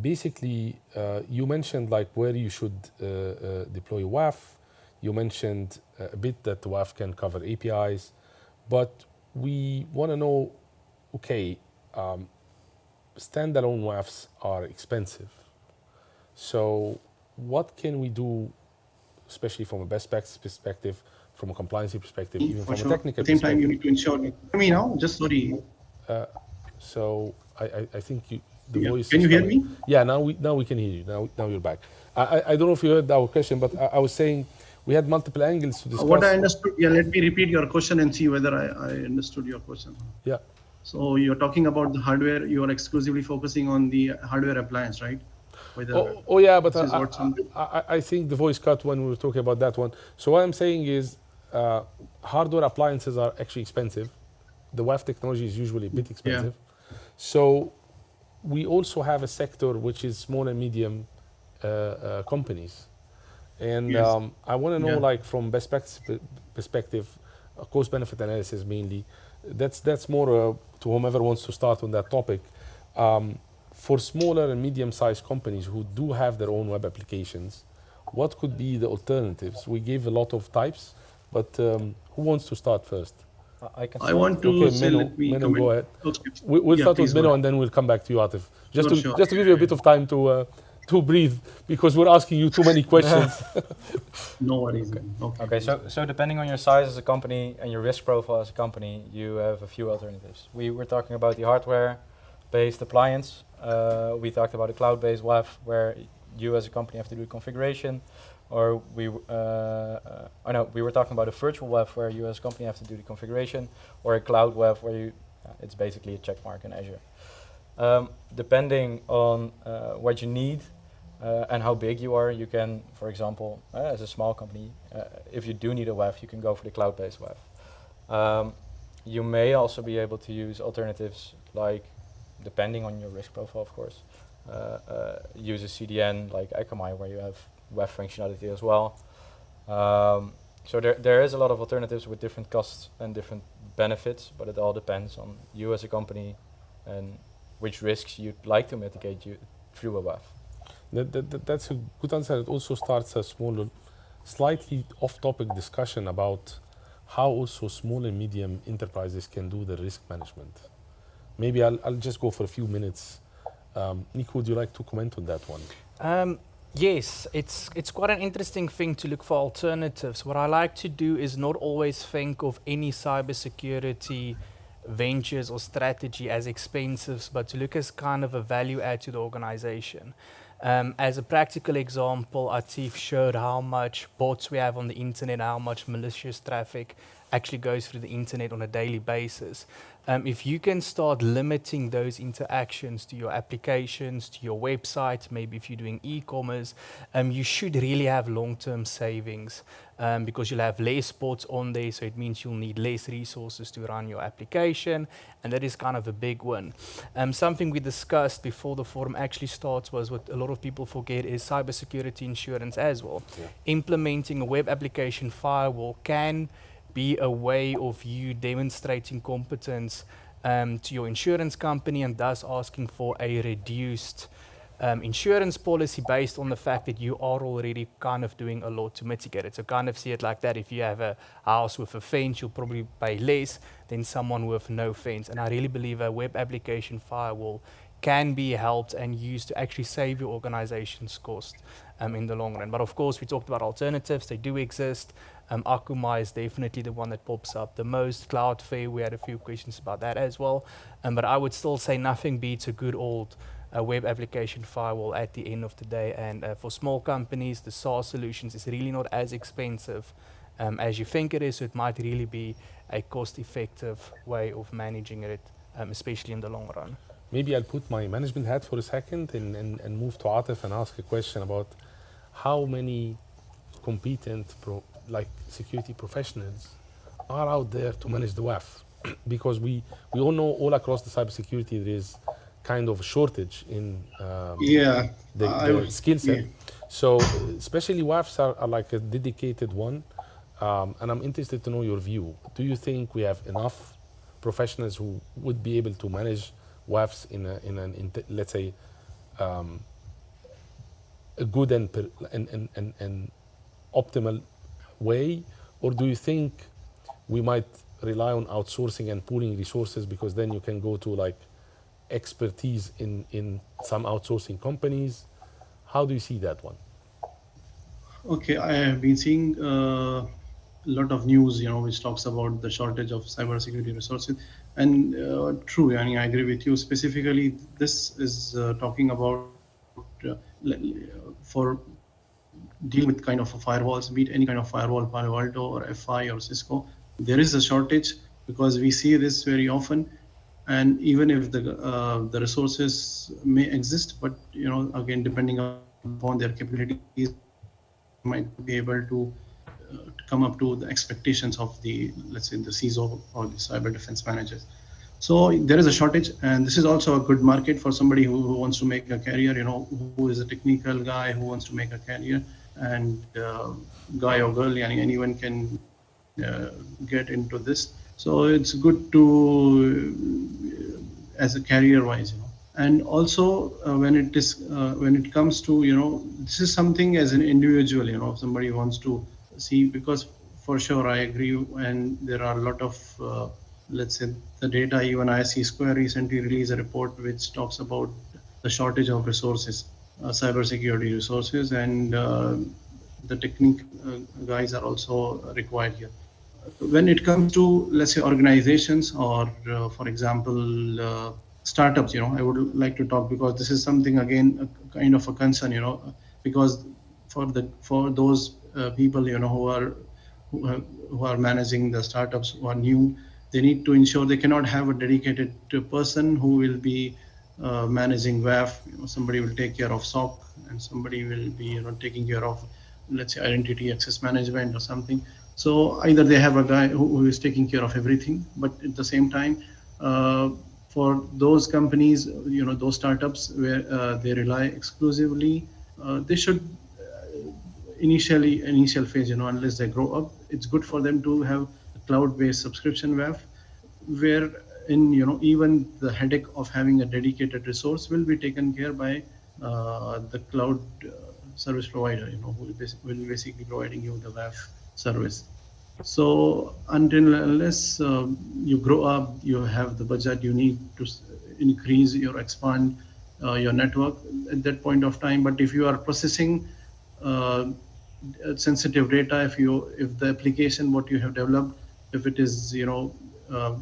Basically, you mentioned like where you should deploy WAF. You mentioned a bit that the WAF can cover APIs, but we want to know. Okay, standalone WAFs are expensive. So what can we do, especially from a best practice perspective, from a compliance perspective, even from a technical perspective? At the same time, you need to ensure. Hear me now? Just sorry. So I think the voice. Can you hear me? Yeah, now we can hear you. Now you're back. I don't know if you heard our question, but I was saying we had multiple angles to discuss. What I understood. Yeah, let me repeat your question and see whether I understood your question. Yeah. So you're talking about the hardware. You are exclusively focusing on the hardware appliance, right? Yeah, but I think the voice cut when we were talking about that one. So what I'm saying is hardware appliances are actually expensive. The WAF technology is usually a bit expensive. Yeah. So we also have a sector which is small and medium companies. And yes. I want to know, like, from best practice perspective, cost-benefit analysis mainly, that's more to whomever wants to start on that topic. For smaller and medium-sized companies who do have their own web applications, what could be the alternatives? We gave a lot of types, but who wants to start first? I want to say, Menno, go ahead. Okay. We'll start with Menno and then we'll come back to you, Atif. Just to give you a bit of time to breathe, because we're asking you too many questions. No worries. Okay, so depending on your size as a company and your risk profile as a company, you have a few alternatives. We were talking about the hardware-based appliance. We talked about a cloud-based WAF where you as a company have to do configuration, or we were talking about a virtual WAF where you as a company have to do the configuration, or a cloud WAF where it's basically a checkmark in Azure. Depending on what you need and how big you are, you can, for example, as a small company, if you do need a WAF, you can go for the cloud-based WAF. You may also be able to use alternatives like, depending on your risk profile, of course, use a CDN like Akamai where you have WAF functionality as well. So there is a lot of alternatives with different costs and different benefits, but it all depends on you as a company and which risks you'd like to mitigate through a WAF. That's a good answer. It also starts a small, slightly off-topic discussion about how also small and medium enterprises can do the risk management. Maybe I'll just go for a few minutes. Nico, would you like to comment on that one? Yes, it's quite an interesting thing to look for alternatives. What I like to do is not always think of any cybersecurity ventures or strategy as expensive, but to look as kind of a value add to the organization. As a practical example, Atif showed how much bots we have on the internet, how much malicious traffic actually goes through the internet on a daily basis. If you can start limiting those interactions to your applications, to your website, maybe if you're doing e-commerce, you should really have long-term savings. because you'll have less ports on there, so it means you'll need less resources to run your application, and that is kind of a big win. Something we discussed before the forum actually starts was what a lot of people forget is cybersecurity insurance as well. Yeah. Implementing a web application firewall can be a way of you demonstrating competence to your insurance company and thus asking for a reduced insurance policy based on the fact that you are already kind of doing a lot to mitigate it. So kind of see it like that. If you have a house with a fence, you'll probably pay less than someone with no fence. And I really believe a web application firewall can be helped and used to actually save your organization's cost in the long run. But of course, we talked about alternatives. They do exist. Akamai is definitely the one that pops up the most. Cloudflare, we had a few questions about that as well. But I would still say nothing beats a good old web application firewall at the end of the day. And for small companies, the SaaS solutions is really not as expensive as you think it is. So it might really be a cost-effective way of managing it, especially in the long run. Maybe I'll put my management hat for a second and move to Atif and ask a question about how many competent security professionals are out there to manage the WAF. Because we all know all across the cybersecurity there is kind of a shortage in the skill set. Yeah. So especially WAFs are like a dedicated one. And I'm interested to know your view. Do you think we have enough professionals who would be able to manage WAFs in let's say a good and optimal way, or do you think we might rely on outsourcing and pooling resources, because then you can go to like expertise in some outsourcing companies? How do you see that one? Okay, I have been seeing a lot of news, which talks about the shortage of cybersecurity resources. And true, I agree with you. Specifically, this is talking about for dealing with kind of firewalls, be it any kind of firewall, Palo Alto or F5 or Cisco. There is a shortage because we see this very often. And even if the resources may exist, but again, depending upon their capabilities, might be able to come up to the expectations of let's say the CISO or the cyber defense managers. So there is a shortage, and this is also a good market for somebody who wants to make a career, who is a technical guy who wants to make a career, and guy or girl, anyone can get into this. So it's good to as a career wise, And also when it comes to this is something as an individual, if somebody wants to see, because for sure I agree, and there are a lot of let's say the data. Even ISC2 recently released a report which talks about the shortage of resources, cybersecurity resources, and the technique guys are also required here. When it comes to, let's say, organizations or for example startups, I would like to talk, because this is something again a kind of a concern, because for those people who are managing the startups who are new, they need to ensure they cannot have a dedicated person who will be managing WAF. Somebody will take care of SOC, and somebody will be taking care of, let's say, identity access management or something. So either they have a guy who is taking care of everything, but at the same time, for those companies, those startups where they rely exclusively, they should initial phase, unless they grow up, it's good for them to have a cloud-based subscription WAF, where even the headache of having a dedicated resource will be taken care by the cloud service provider, who will be basically providing you the WAF service. So unless you grow up, you have the budget you need to increase or expand your network at that point of time. But if you are processing sensitive data, if the application what you have developed, if it is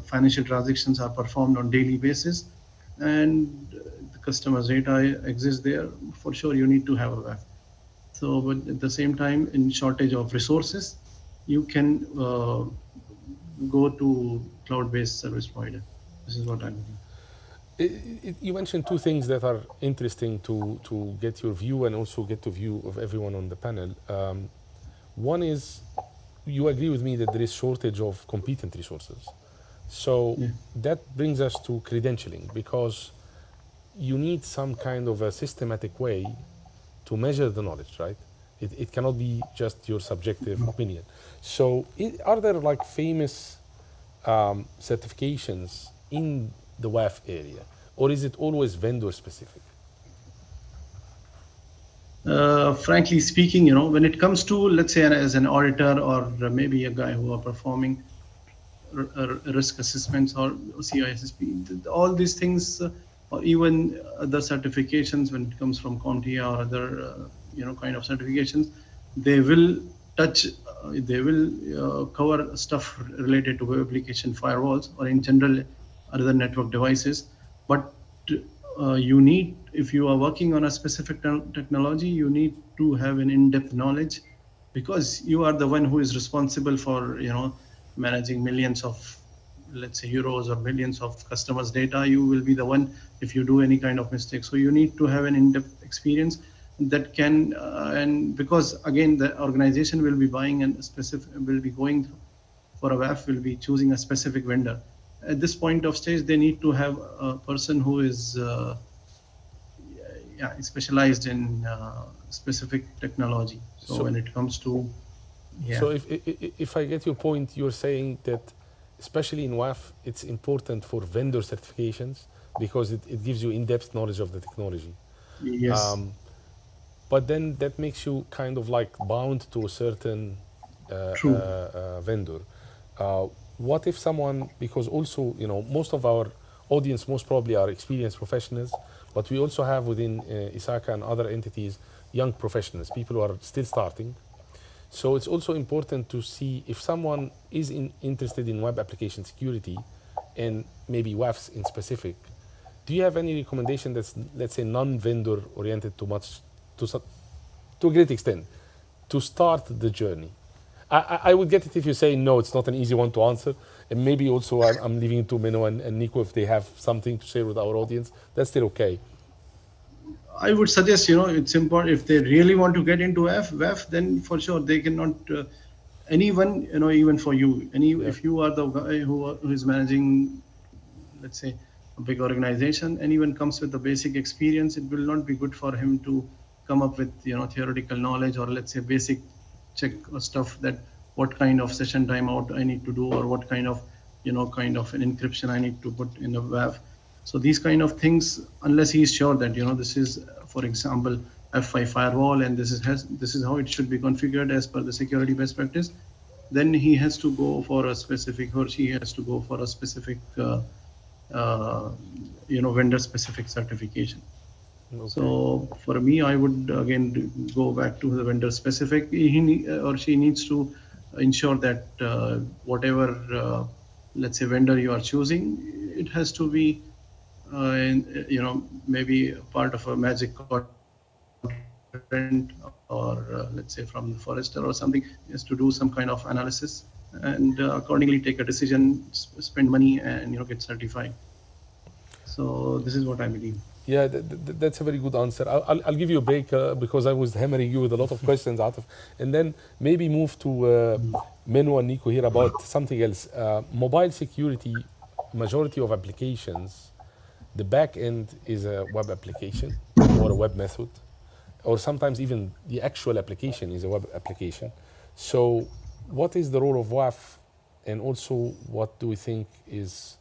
financial transactions are performed on daily basis, and the customer's data exists there, for sure you need to have a WAF. So, but at the same time, in shortage of resources, you can go to cloud-based service provider. This is what I'm doing. You mentioned two things that are interesting to get your view and also get the view of everyone on the panel. One is you agree with me that there is shortage of competent resources. So that brings us to credentialing, because you need some kind of a systematic way to measure the knowledge, right? It cannot be just your subjective opinion. So are there like famous certifications in the WAF area, or is it always vendor specific? Frankly speaking, you know, when it comes to, let's say, as an auditor or maybe a guy who are performing risk assessments or CISSP, all these things, or even other certifications when it comes from CompTIA or other, you know, kind of certifications, they will touch, they will cover stuff related to web application firewalls or in general other network devices. But you need, if you are working on a specific technology, you need to have an in-depth knowledge, because you are the one who is responsible for, you know, managing millions of, let's say, euros or millions of customers' data. You will be the one if you do any kind of mistake. So you need to have an in-depth experience that can, and because again, the organization will be buying and specific, will be going for a WAF, will be choosing a specific vendor. At this point of stage, they need to have a person who is specialized in specific technology. So when it comes to, so if I get your point, you're saying that especially in WAF, it's important for vendor certifications because it gives you in-depth knowledge of the technology. Yes. But then that makes you kind of like bound to a certain vendor. What if someone, because also, you know, most of our audience most probably are experienced professionals, but we also have within ISACA and other entities, young professionals, people who are still starting. So it's also important to see if someone is interested in web application security and maybe WAFs in specific. Do you have any recommendation that's, let's say, non-vendor oriented to a great extent, to start the journey? I would get it if you say no, it's not an easy one to answer. And maybe also I'm leaving it to Menno and Nico if they have something to share with our audience. That's still okay. I would suggest, you know, it's important if they really want to get into WAF, then for sure they cannot, anyone, you know, even for you, if you are the guy who is managing, let's say, a big organization, anyone comes with the basic experience, it will not be good for him to come up with, you know, theoretical knowledge or let's say basic check stuff that what kind of session timeout I need to do or what kind of, you know, kind of an encryption I need to put in a WAF. So these kind of things, unless he is sure that, you know, this is, for example, F5 firewall and this is how it should be configured as per the security best practice, then he has to go for a specific, or she has to go for a specific, you know, vendor specific certification. Okay. So for me, I would again go back to the vendor specific. He or she needs to ensure that whatever, let's say, vendor you are choosing, it has to be, you know, maybe part of a magic quadrant or let's say from the Forrester or something, is to do some kind of analysis and accordingly take a decision, spend money, and, you know, get certified. So this is what I believe. Yeah, that's a very good answer. I'll give you a break because I was hammering you with a lot of questions out of, and then maybe move to Menno and Nico here about something else. Mobile security, majority of applications, the back end is a web application or a web method, or sometimes even the actual application is a web application. So what is the role of WAF, and also what do we think is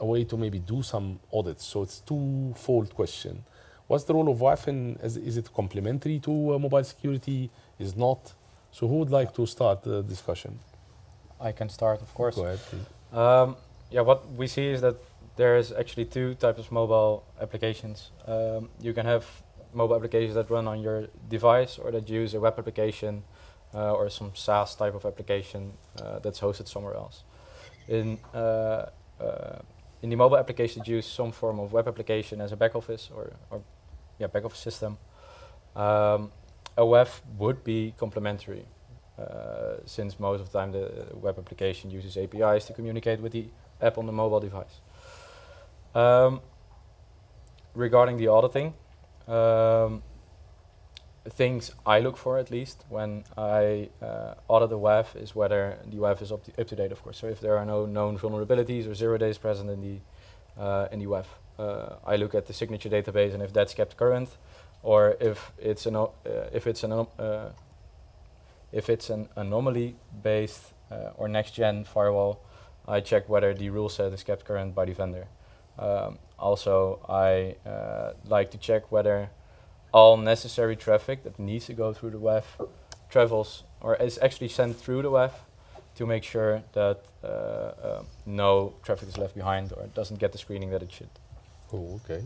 a way to maybe do some audits? So it's two-fold question. What's the role of WAF, and is it complementary to mobile security? Is not? So who would like to start the discussion? I can start, of course. Go ahead, please. Yeah, what we see is that there's actually two types of mobile applications. You can have mobile applications that run on your device or that use a web application or some SaaS type of application that's hosted somewhere else. In the mobile applications, use some form of web application as a back office or back office system. A WAF would be complementary since most of the time the web application uses APIs to communicate with the app on the mobile device. Regarding the auditing, things I look for, at least, when I audit the WAF is whether the WAF is up to date, of course. So if there are no known vulnerabilities or 0 days present in the WAF, I look at the signature database and if that's kept current, or if it's an anomaly-based or next-gen firewall, I check whether the rule set is kept current by the vendor. Also, I like to check whether all necessary traffic that needs to go through the WAF travels or is actually sent through the WAF to make sure that no traffic is left behind or doesn't get the screening that it should. Oh, okay.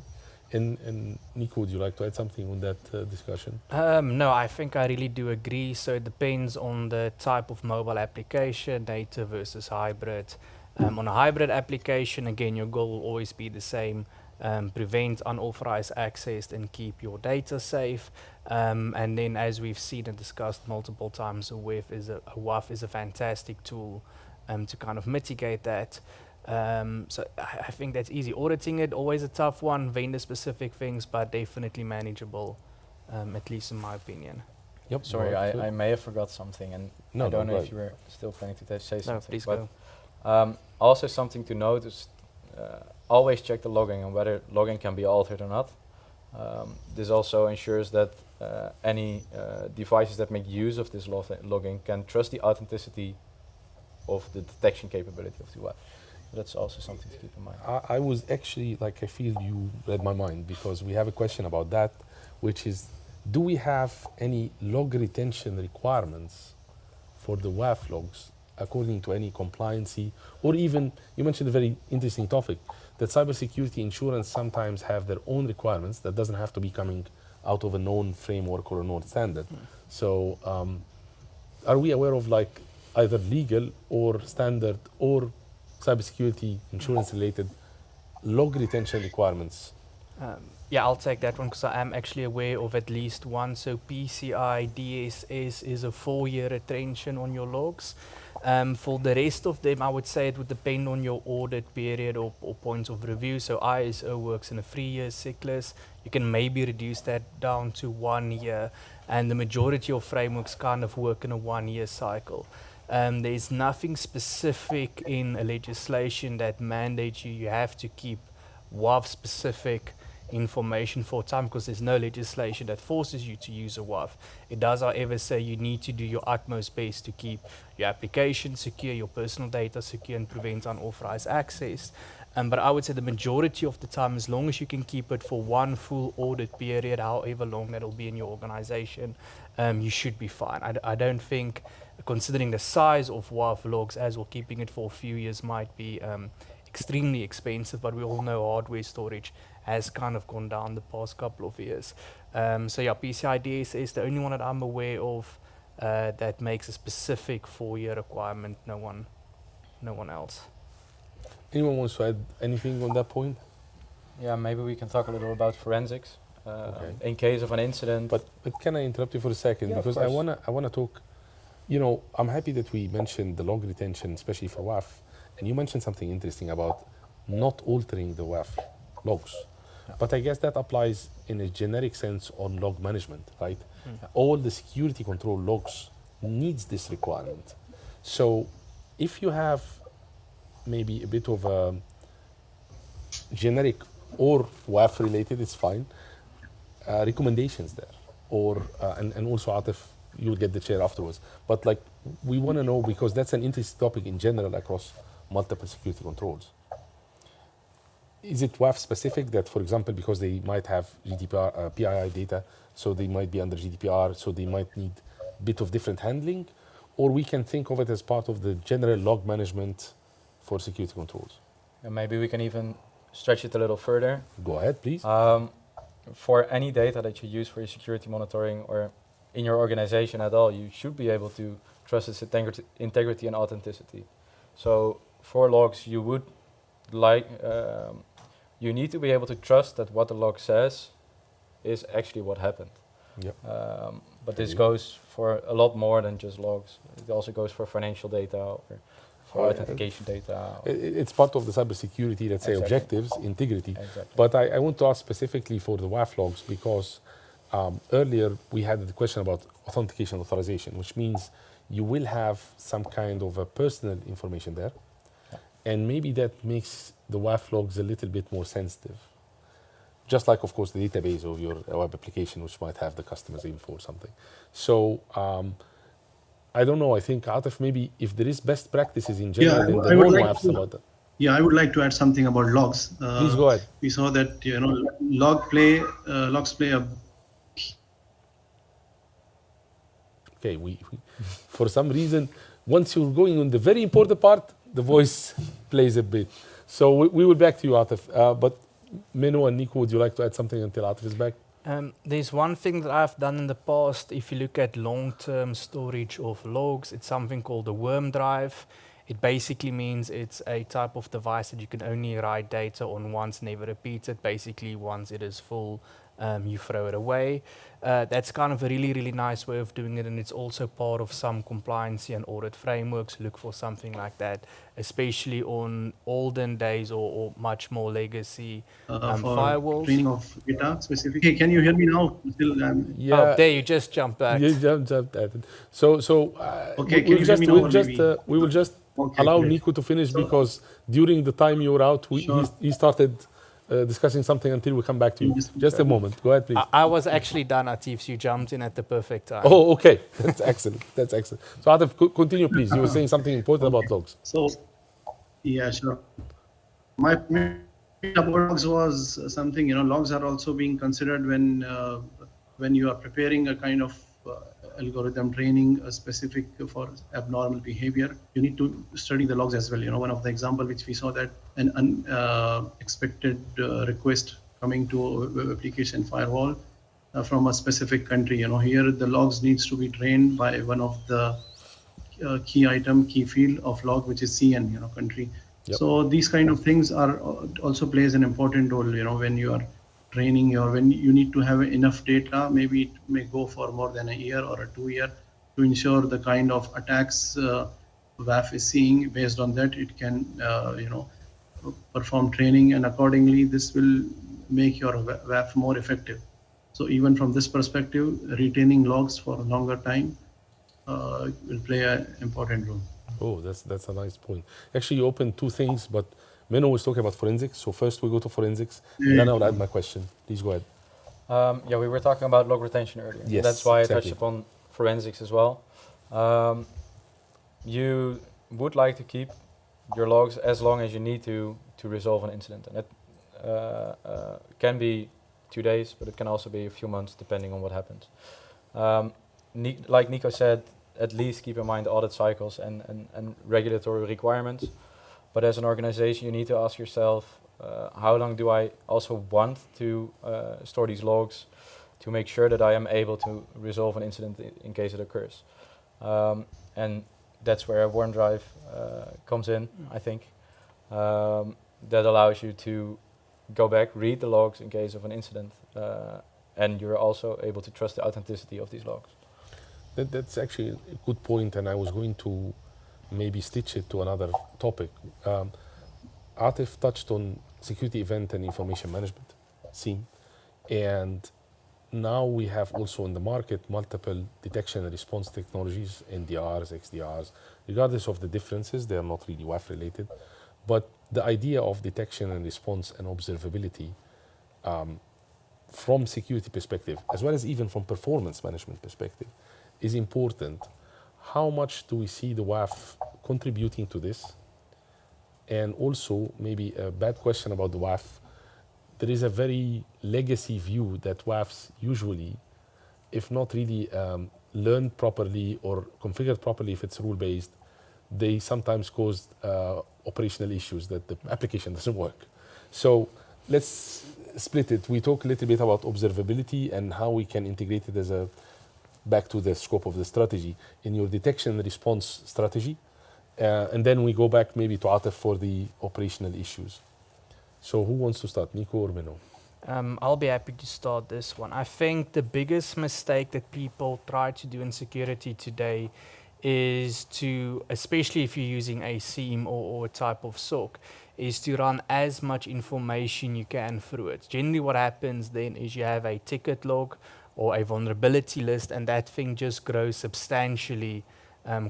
And Nico, would you like to add something on that discussion? No, I think I really do agree. So it depends on the type of mobile application, native versus hybrid. On a hybrid application, again, your goal will always be the same. Prevent unauthorized access and keep your data safe. And then, as we've seen and discussed multiple times, a WAF is a fantastic tool to kind of mitigate that. So I think that's easy. Auditing it, always a tough one, vendor-specific things, but definitely manageable, at least in my opinion. Yep. Sorry, I may have forgot something, and No, I don't know right. if you were still planning to say No, something. please but go. Also something to note is always check the logging and whether logging can be altered or not. This also ensures that any devices that make use of this logging can trust the authenticity of the detection capability of the WAF. That's also something to keep in mind. I was actually, I feel you read my mind, because we have a question about that, which is, do we have any log retention requirements for the WAF logs according to any compliancy, or even, you mentioned a very interesting topic, that cybersecurity insurance sometimes have their own requirements that doesn't have to be coming out of a known framework or a known standard. So are we aware of either legal or standard or cybersecurity insurance related log retention requirements? Yeah, I'll take that one because I am actually aware of at least one. So PCI DSS is a 4-year retention on your logs. For the rest of them, I would say it would depend on your audit period or points of review. So ISO works in a 3-year cyclus. You can maybe reduce that down to 1 year. And the majority of frameworks kind of work in a 1-year cycle. There's nothing specific in a legislation that mandates you have to keep WAF-specific information for time, because there's no legislation that forces you to use a WAF. It does, however, say you need to do your utmost best to keep your application secure, your personal data secure, and prevent unauthorized access. But I would say the majority of the time, as long as you can keep it for one full audit period, however long that'll be in your organization, you should be fine. I don't think, considering the size of WAF logs, as well, keeping it for a few years might be extremely expensive, but we all know hardware storage has kind of gone down the past couple of years. So yeah, PCI DSS is the only one that I'm aware of that makes a specific 4-year requirement. No one else. Anyone wants to add anything on that point? Yeah, maybe we can talk a little about forensics. Okay. In case of an incident. But can I interrupt you for a second? Yeah, because I wanna talk, I'm happy that we mentioned the log retention, especially for WAF, and you mentioned something interesting about not altering the WAF logs. Yeah. But I guess that applies in a generic sense on log management, right? Yeah. All the security control logs needs this requirement. So if you have maybe a bit of a generic or WAF related, it's fine, recommendations there, or and also Atif, you'll get the chair afterwards. But we want to know, because that's an interesting topic in general across multiple security controls. Is it WAF specific that, for example, because they might have GDPR, PII data, so they might be under GDPR, so they might need a bit of different handling, or we can think of it as part of the general log management for security controls? And maybe we can even stretch it a little further. Go ahead, please. For any data that you use for your security monitoring or in your organization at all, you should be able to trust its integrity and authenticity. So for logs, you would you need to be able to trust that what the log says is actually what happened. Yep. But this goes for a lot more than just logs. It also goes for financial data or for authentication data. It's part of the cybersecurity, let's say, Exactly. objectives, integrity. Exactly. But I want to ask specifically for the WAF logs, because Earlier, we had the question about authentication authorization, which means you will have some kind of a personal information there. And maybe that makes the WAF logs a little bit more sensitive. Just like, of course, the database of your web application, which might have the customer's info or something. So I don't know. I think, Atif, maybe if there is best practices in general in the non-WAFs about that. Yeah, I would like to add something about logs. Please go ahead. We saw that logs play a. Okay, we for some reason, once you're going on the very important part, the voice plays a bit. So we will back to you, Atif. But Meno and Nico, would you like to add something until Atif is back? There's one thing that I've done in the past. If you look at long-term storage of logs, it's something called a worm drive. It basically means it's a type of device that you can only write data on once, never repeat it. Basically, once it is full, you throw it away. That's kind of a really, really nice way of doing it, and it's also part of some compliance and audit frameworks. Look for something like that, especially on olden days or much more legacy firewalls. Training of data specifically. Hey, can you hear me now? Still, Yeah. Oh, there you just jumped back. You jumped at it. So okay, can you hear me now? We will just allow great. Nico to finish, because during the time you were out, he started discussing something until we come back to you. Just a moment. Go ahead, please. I was actually done, Atif, so you jumped in at the perfect time. Oh, okay. That's excellent. That's excellent. So, Atif, continue, please. You were saying something important about logs. So, yeah, sure. My point about logs was something, logs are also being considered when you are preparing a kind of algorithm training specific for abnormal behavior. You need to study the logs as well. One of the example which we saw, that an unexpected request coming to a web application firewall from a specific country. Here the logs needs to be trained by one of the key field of log, which is CN, country. Yep. So these kind of things are also plays an important role. When you are training, or when you need to have enough data, maybe it may go for more than a year or a 2 year to ensure the kind of attacks WAF is seeing. Based on that, it can perform training, and accordingly this will make your WAF more effective. So even from this perspective, retaining logs for a longer time will play an important role. Oh, that's a nice point. Actually, you opened two things, but Meno was talking about forensics. So first we go to forensics, and then I will add my question. Please go ahead. Yeah, we were talking about log retention earlier. Yes, that's why exactly. I touched upon forensics as well. You would like to keep your logs as long as you need to resolve an incident, and it can be 2 days, but it can also be a few months depending on what happens. Like Nico said, at least keep in mind audit cycles and regulatory requirements. But as an organization, you need to ask yourself, how long do I also want to store these logs to make sure that I am able to resolve an incident in case it occurs. And that's where a worm drive comes in, I think. That allows you to go back, read the logs in case of an incident, and you're also able to trust the authenticity of these logs. That's actually a good point, and I was going to maybe stitch it to another topic. Atif touched on security event and information management scene, and now we have also in the market multiple detection and response technologies, NDRs, XDRs. Regardless of the differences, they are not really WAF related, but the idea of detection and response and observability from security perspective, as well as even from performance management perspective, is important. How much do we see the WAF contributing to this? And also, maybe a bad question about the WAF, there is a very legacy view that WAFs usually, if not really learned properly or configured properly if it's rule-based, they sometimes cause operational issues that the application doesn't work. So let's split it. We talk a little bit about observability and how we can integrate it as a, back to the scope of the strategy, in your detection and response strategy. And then we go back maybe to Atif for the operational issues. So who wants to start, Nico or Meno? I'll be happy to start this one. I think the biggest mistake that people try to do in security today is to, especially if you're using a SIEM or a type of SOC, is to run as much information you can through it. Generally what happens then is you have a ticket log or a vulnerability list, and that thing just grows substantially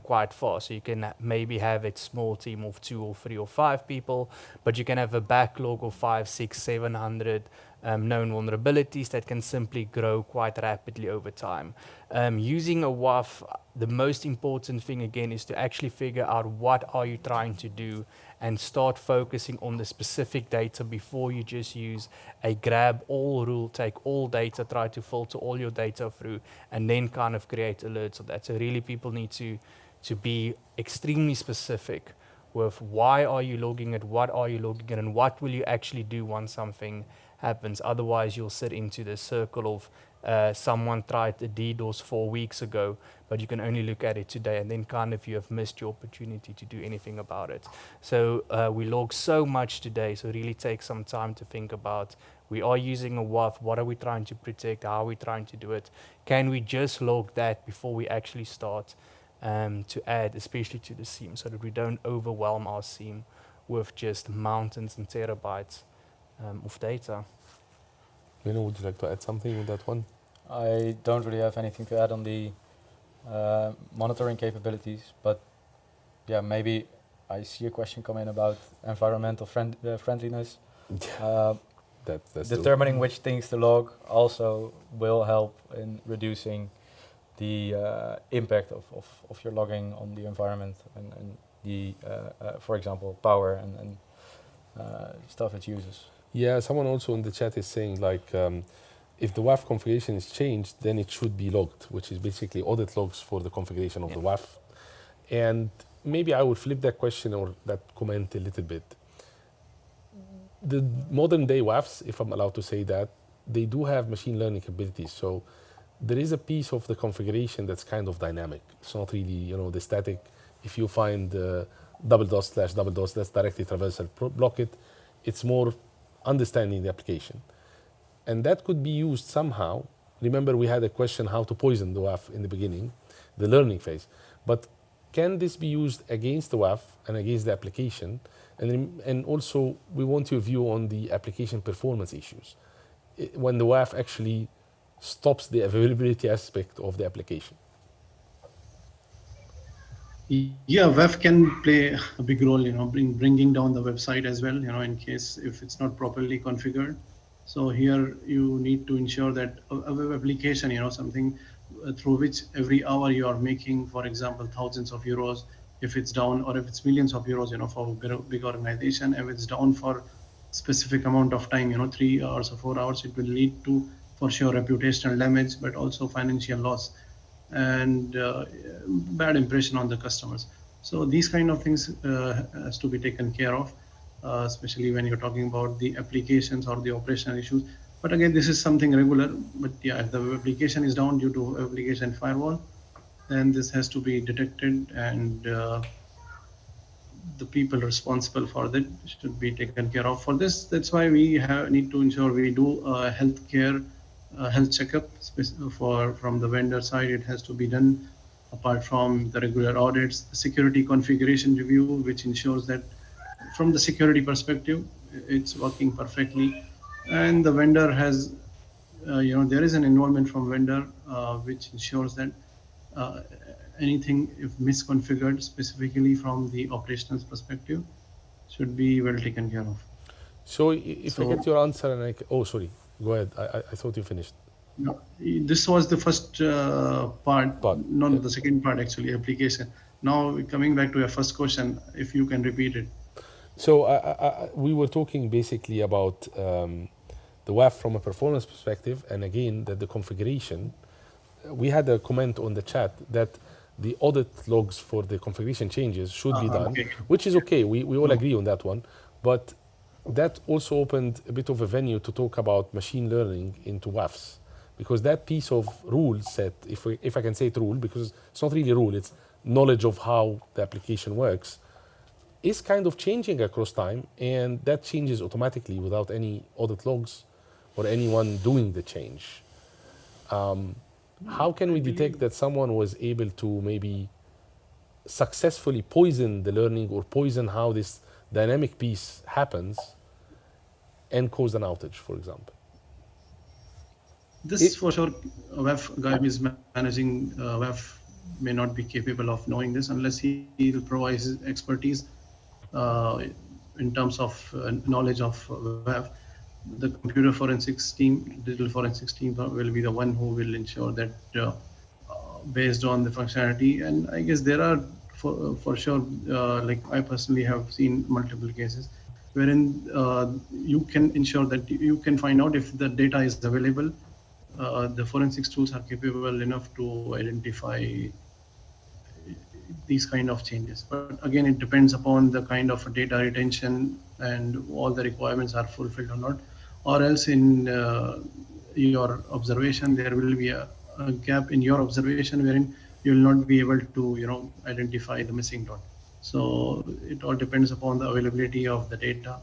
quite fast. So you can maybe have a small team of 2 or 3 or 5 people, but you can have a backlog of 5, 6, 700 known vulnerabilities that can simply grow quite rapidly over time. Using a WAF, the most important thing again is to actually figure out what are you trying to do and start focusing on the specific data before you just use a grab all rule, take all data, try to filter all your data through, and then kind of create alerts of that. So really people need to be extremely specific with why are you logging it, what are you logging it, and what will you actually do once something happens. Otherwise, you'll sit into the circle of someone tried the DDoS 4 weeks ago, but you can only look at it today, and then kind of you have missed your opportunity to do anything about it. So we log so much today, so really take some time to think about, we are using a WAF, what are we trying to protect, how are we trying to do it? Can we just log that before we actually start to add, especially to the SIEM, so that we don't overwhelm our SIEM with just mountains and terabytes of data. Would you like to add something with that one? I don't really have anything to add on the monitoring capabilities, but yeah, maybe I see a question come in about environmental friendliness. That's determining which things to log also will help in reducing the impact of your logging on the environment and the, for example, power and stuff it uses. Yeah, someone also in the chat is saying like, if the WAF configuration is changed, then it should be logged, which is basically audit logs for the configuration of the WAF. And maybe I would flip that question or that comment a little bit. The modern day WAFs, if I'm allowed to say that, they do have machine learning capabilities. So there is a piece of the configuration that's kind of dynamic. It's not really, the static. If you find //, that's directly traversal, block it. It's more understanding the application. And that could be used somehow. Remember, we had a question how to poison the WAF in the beginning, the learning phase. But can this be used against the WAF and against the application? And also, we want your view on the application performance issues. When the WAF actually stops the availability aspect of the application. Yeah, WAF can play a big role, bringing down the website as well, in case if it's not properly configured. So here you need to ensure that a web application, something through which every hour you are making, for example, thousands of euros, if it's down, or if it's millions of euros, for a big organization, if it's down for specific amount of time, 3 hours or 4 hours, it will lead to, for sure, reputational damage, but also financial loss and bad impression on the customers. So these kind of things has to be taken care of, especially when you're talking about the applications or the operational issues. But again, this is something regular. But yeah, if the application is down due to application firewall, then this has to be detected, and the people responsible for that should be taken care of. For this, that's why we need to ensure we do health checkup from the vendor side. It has to be done apart from the regular audits, the security configuration review, which ensures that from the security perspective, it's working perfectly. And the vendor has, there is an involvement from vendor, which ensures that anything if misconfigured, specifically from the operational perspective, should be well taken care of. So if I get your answer and oh, sorry, go ahead. I thought you finished. No, this was the first part, not the second part actually, application. Now coming back to your first question, if you can repeat it. So we were talking basically about the WAF from a performance perspective, and again, that the configuration, we had a comment on the chat that the audit logs for the configuration changes should be done, which is okay. We all agree on that one. But that also opened a bit of a venue to talk about machine learning into WAFs, because that piece of rule set, if I can say it rule, because it's not really a rule, it's knowledge of how the application works, is kind of changing across time, and that changes automatically without any audit logs or anyone doing the change. How can we detect that someone was able to maybe successfully poison the learning or poison how this dynamic piece happens and cause an outage, for example? This for sure, a WAF guy who is managing WAF may not be capable of knowing this unless he will provide his expertise in terms of knowledge of WAF. The computer forensics team, digital forensics team will be the one who will ensure that based on the functionality. And I guess there are for sure, like I personally have seen multiple cases wherein you can ensure that you can find out if the data is available. The forensics tools are capable enough to identify these kind of changes. But again, it depends upon the kind of data retention and all the requirements are fulfilled or not, or else in your observation, there will be a gap in your observation wherein you will not be able to, identify the missing dot. So it all depends upon the availability of the data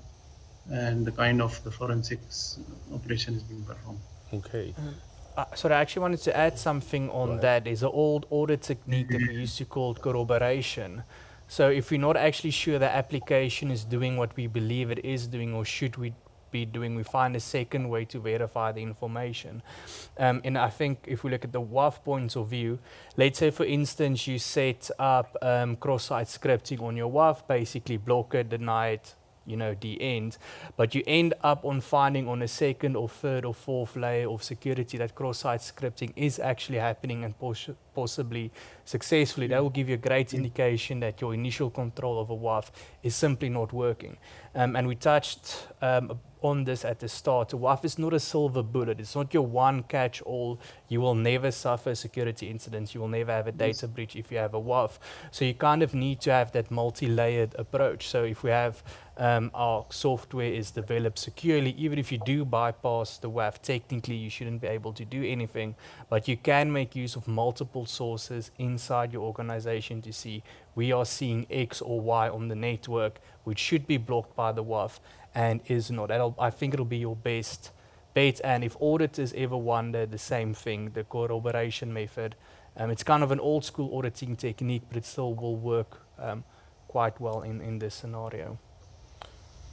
and the kind of the forensics operation is being performed. Okay. Sorry, I actually wanted to add something on that. There's an old audit technique that we used to call corroboration. So if we're not actually sure the application is doing what we believe it is doing or should we be doing, we find a second way to verify the information. And I think if we look at the WAF points of view, let's say for instance you set up cross-site scripting on your WAF, basically block it, deny it, the end, but you end up on finding on a second or third or fourth layer of security that cross-site scripting is actually happening and possibly successfully. That will give you a great indication that your initial control of a WAF is simply not working. And we touched on this at the start. A WAF is not a silver bullet. It's not your one catch-all. You will never suffer security incidents. You will never have a data breach if you have a WAF. So you kind of need to have that multi-layered approach. So if we have our software is developed securely, even if you do bypass the WAF, technically you shouldn't be able to do anything, but you can make use of multiple sources inside your organization to see we are seeing X or Y on the network, which should be blocked by the WAF and is not. I think it'll be your best bet. And if auditors ever wonder, the same thing, the corroboration method. It's kind of an old school auditing technique, but it still will work quite well in this scenario.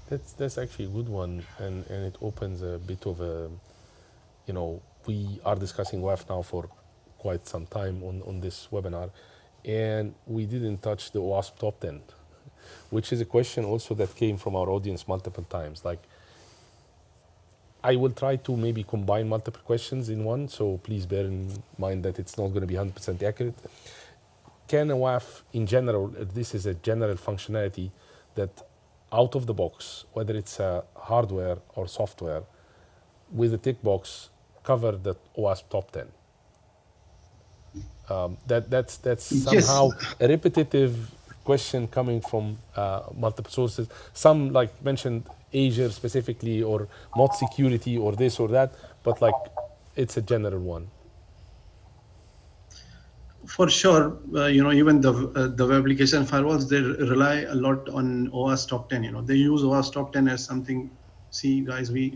That's actually a good one, and it opens a bit of a, we are discussing WAF now for quite some time on this webinar, and we didn't touch the OWASP top 10, which is a question also that came from our audience multiple times. Like, I will try to maybe combine multiple questions in one, so please bear in mind that it's not going to be 100% accurate. Can a WAF in general, this is a general functionality that out of the box, whether it's hardware or software, with a tick box, cover the OWASP top 10? That's somehow a repetitive question coming from multiple sources. Some like mentioned Azure specifically, or not security, or this or that, but like it's a general one. For sure, even the web application firewalls, they rely a lot on OWASP top 10. They use OWASP top 10 as something. See, guys, we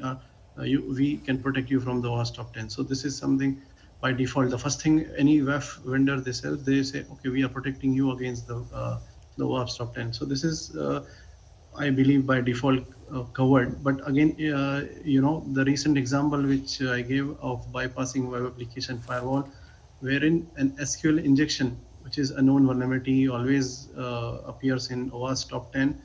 can protect you from the OWASP top 10. So this is something by default. The first thing any WAF vendor they sell, they say, okay, we are protecting you against the OWASP top 10. So this is, I believe, by default covered. But again, the recent example which I gave of bypassing web application firewall, wherein an SQL injection, which is a known vulnerability, always appears in OWASP top 10,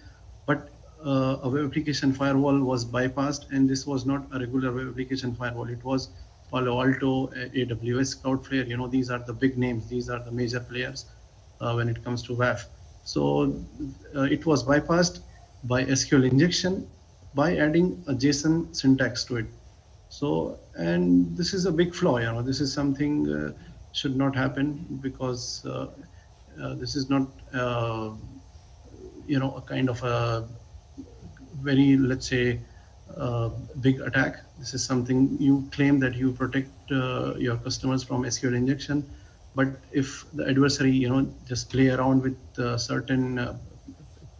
but a web application firewall was bypassed, and this was not a regular web application firewall. It was Palo Alto, AWS, Cloudflare. These are the big names. These are the major players when it comes to WAF. So it was bypassed by SQL injection by adding a JSON syntax to it. So, and this is a big flaw. This is something should not happen, because this is not a kind of a very, let's say, big attack. This is something you claim that you protect your customers from SQL injection, but if the adversary just play around with certain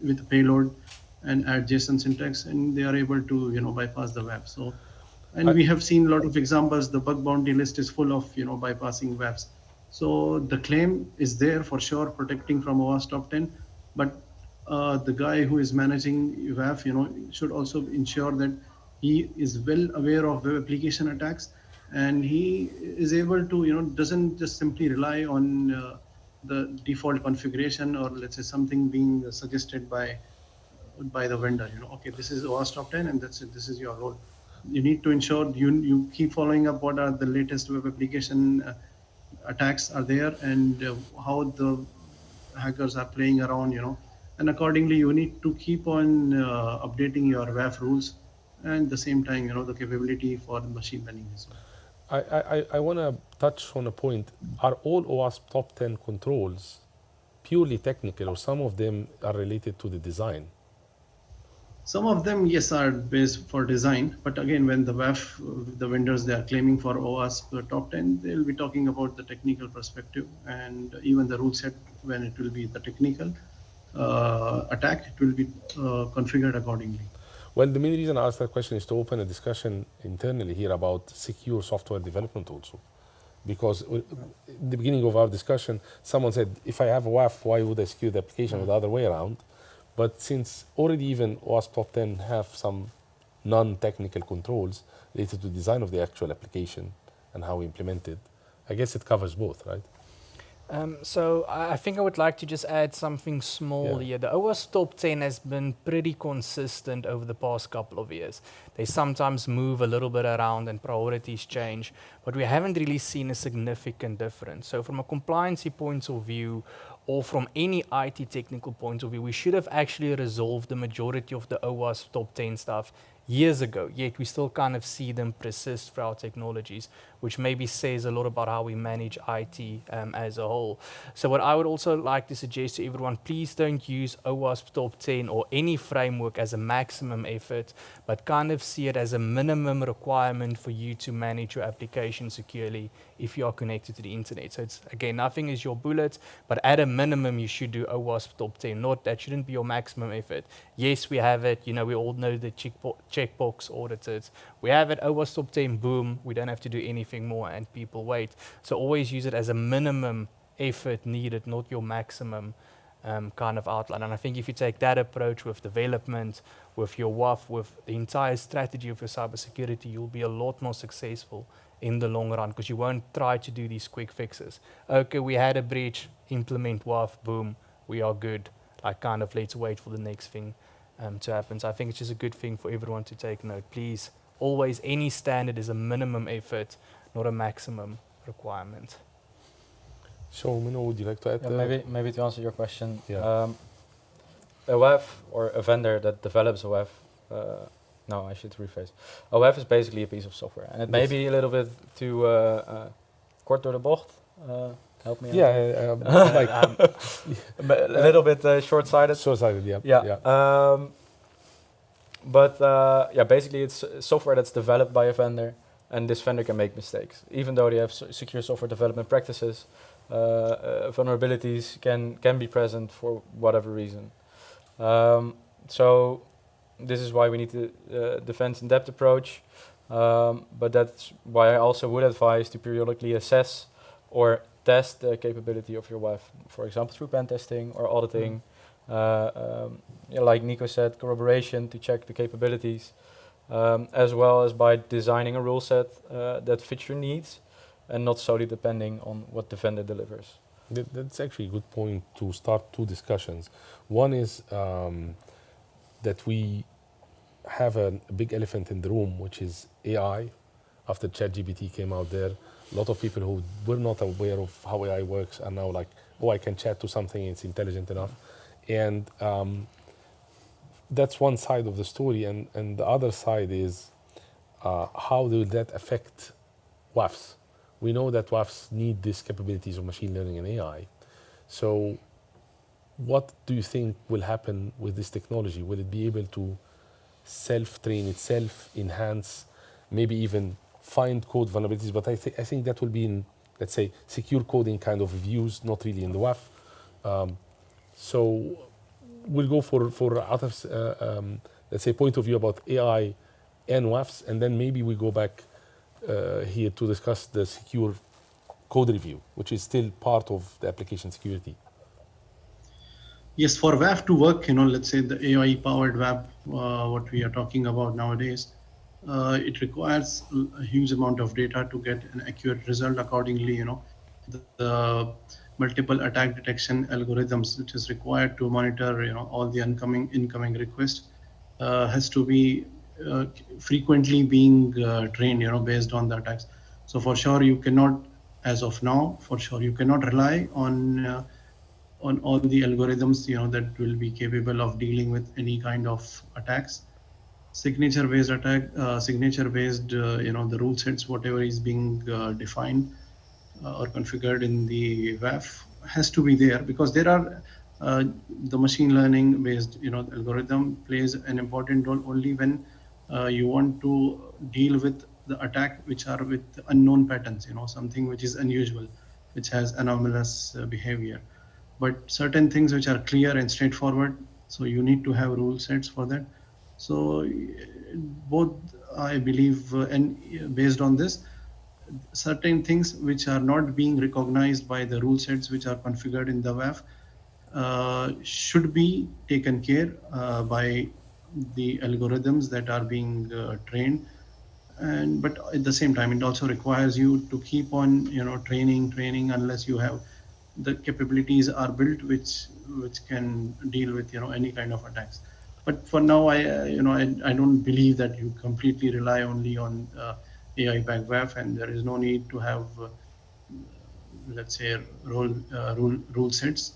with the payload and add JSON syntax, and they are able to bypass the web. So, and we have seen a lot of examples. The bug bounty list is full of bypassing webs. So the claim is there for sure, protecting from OWASP top 10, but the guy who is managing WAF should also ensure that he is well aware of web application attacks and he is able to, doesn't just simply rely on the default configuration, or let's say something being suggested by the vendor. Okay, this is OWASP top 10 and that's it, this is your role. You need to ensure you keep following up what are the latest web application attacks are there, and how the hackers are playing around, and accordingly you need to keep on updating your WAF rules, and at the same time, the capability for machine learning as well. I want to touch on a point. Are all OWASP top 10 controls purely technical, or some of them are related to the design? Some of them, yes, are based for design, but again, when the WAF, the vendors, they are claiming for OWASP top 10, they'll be talking about the technical perspective, and even the rule set, when it will be the technical attack, it will be configured accordingly. Well, the main reason I asked that question is to open a discussion internally here about secure software development also. Because in the beginning of our discussion, someone said, if I have a WAF, why would I secure the application with the other way around? But since already even OWASP top 10 have some non-technical controls related to design of the actual application and how we implement it, I guess it covers both, right? So I think I would like to just add something small here. The OWASP top 10 has been pretty consistent over the past couple of years. They sometimes move a little bit around and priorities change, but we haven't really seen a significant difference. So from a compliancy point of view, or from any IT technical point of view, we should have actually resolved the majority of the OWASP top 10 stuff years ago, yet we still kind of see them persist for our technologies, which maybe says a lot about how we manage IT as a whole. So what I would also like to suggest to everyone, please don't use OWASP top 10 or any framework as a maximum effort, but kind of see it as a minimum requirement for you to manage your application securely if you are connected to the internet. So it's, again, nothing is your bullet, but at a minimum you should do OWASP top 10. That shouldn't be your maximum effort. Yes, we have it, we all know the checkbox audited. We have it, OWASP top 10, boom, we don't have to do anything more and people wait. So always use it as a minimum effort needed, not your maximum kind of outline. And I think if you take that approach with development, with your WAF, with the entire strategy of your cybersecurity, you'll be a lot more successful in the long run, because you won't try to do these quick fixes. Okay, we had a breach, implement WAF, boom, we are good. Like kind of let's wait for the next thing to happen. So I think it's just a good thing for everyone to take note. Please, always, any standard is a minimum effort, not a maximum requirement. So, Mino, would you like to add? Maybe to answer your question, Yeah. A WAF or a vendor that develops a WAF, no, I should rephrase. A WAF is basically a piece of software, and it may be a little bit too kort door de bocht. Help me out. Yeah, like a little bit short-sighted. Short-sighted, yeah. Yeah. But basically it's software that's developed by a vendor, and this vendor can make mistakes. Even though they have secure software development practices, vulnerabilities can be present for whatever reason. So this is why we need the defense in depth approach, but that's why I also would advise to periodically assess or test the capability of your WAF, for example, through pen testing or auditing. Like Nico said, corroboration to check the capabilities, as well as by designing a rule set that fits your needs and not solely depending on what the vendor delivers. That's actually a good point to start two discussions. One is that we have a big elephant in the room, which is AI. After ChatGPT came out there, a lot of people who were not aware of how AI works are now like, oh, I can chat to something, it's intelligent enough. And that's one side of the story. And the other side is how will that affect WAFs? We know that WAFs need these capabilities of machine learning and AI. So what do you think will happen with this technology? Will it be able to self-train itself, enhance, maybe even find code vulnerabilities? But I think that will be in, let's say, secure coding kind of reviews, not really in the WAF. So we'll go for out of, let's say, point of view about AI and WAFs, and then maybe we go back here to discuss the secure code review, which is still part of the application security. Yes, for WAF to work, let's say the AI-powered WAF, what we are talking about nowadays, it requires a huge amount of data to get an accurate result. Accordingly, the multiple attack detection algorithms which is required to monitor all the incoming requests has to be frequently being trained based on the attacks. So for sure you cannot, as of now, for sure you cannot rely on all the algorithms that will be capable of dealing with any kind of attacks. Signature based attack, signature based the rule sets, whatever is being defined or configured in the WAF has to be there, because there are the machine learning based algorithm plays an important role only when you want to deal with the attack which are with unknown patterns, something which is unusual, which has anomalous behavior. But certain things which are clear and straightforward, so you need to have rule sets for that. So both, I believe, and based on this, certain things which are not being recognized by the rule sets which are configured in the WAF should be taken care by the algorithms that are being trained. But at the same time, it also requires you to keep on training unless you have the capabilities are built which can deal with any kind of attacks. But for now, I don't believe that you completely rely only on AI-backed WAF, and there is no need to have let's say rule sets.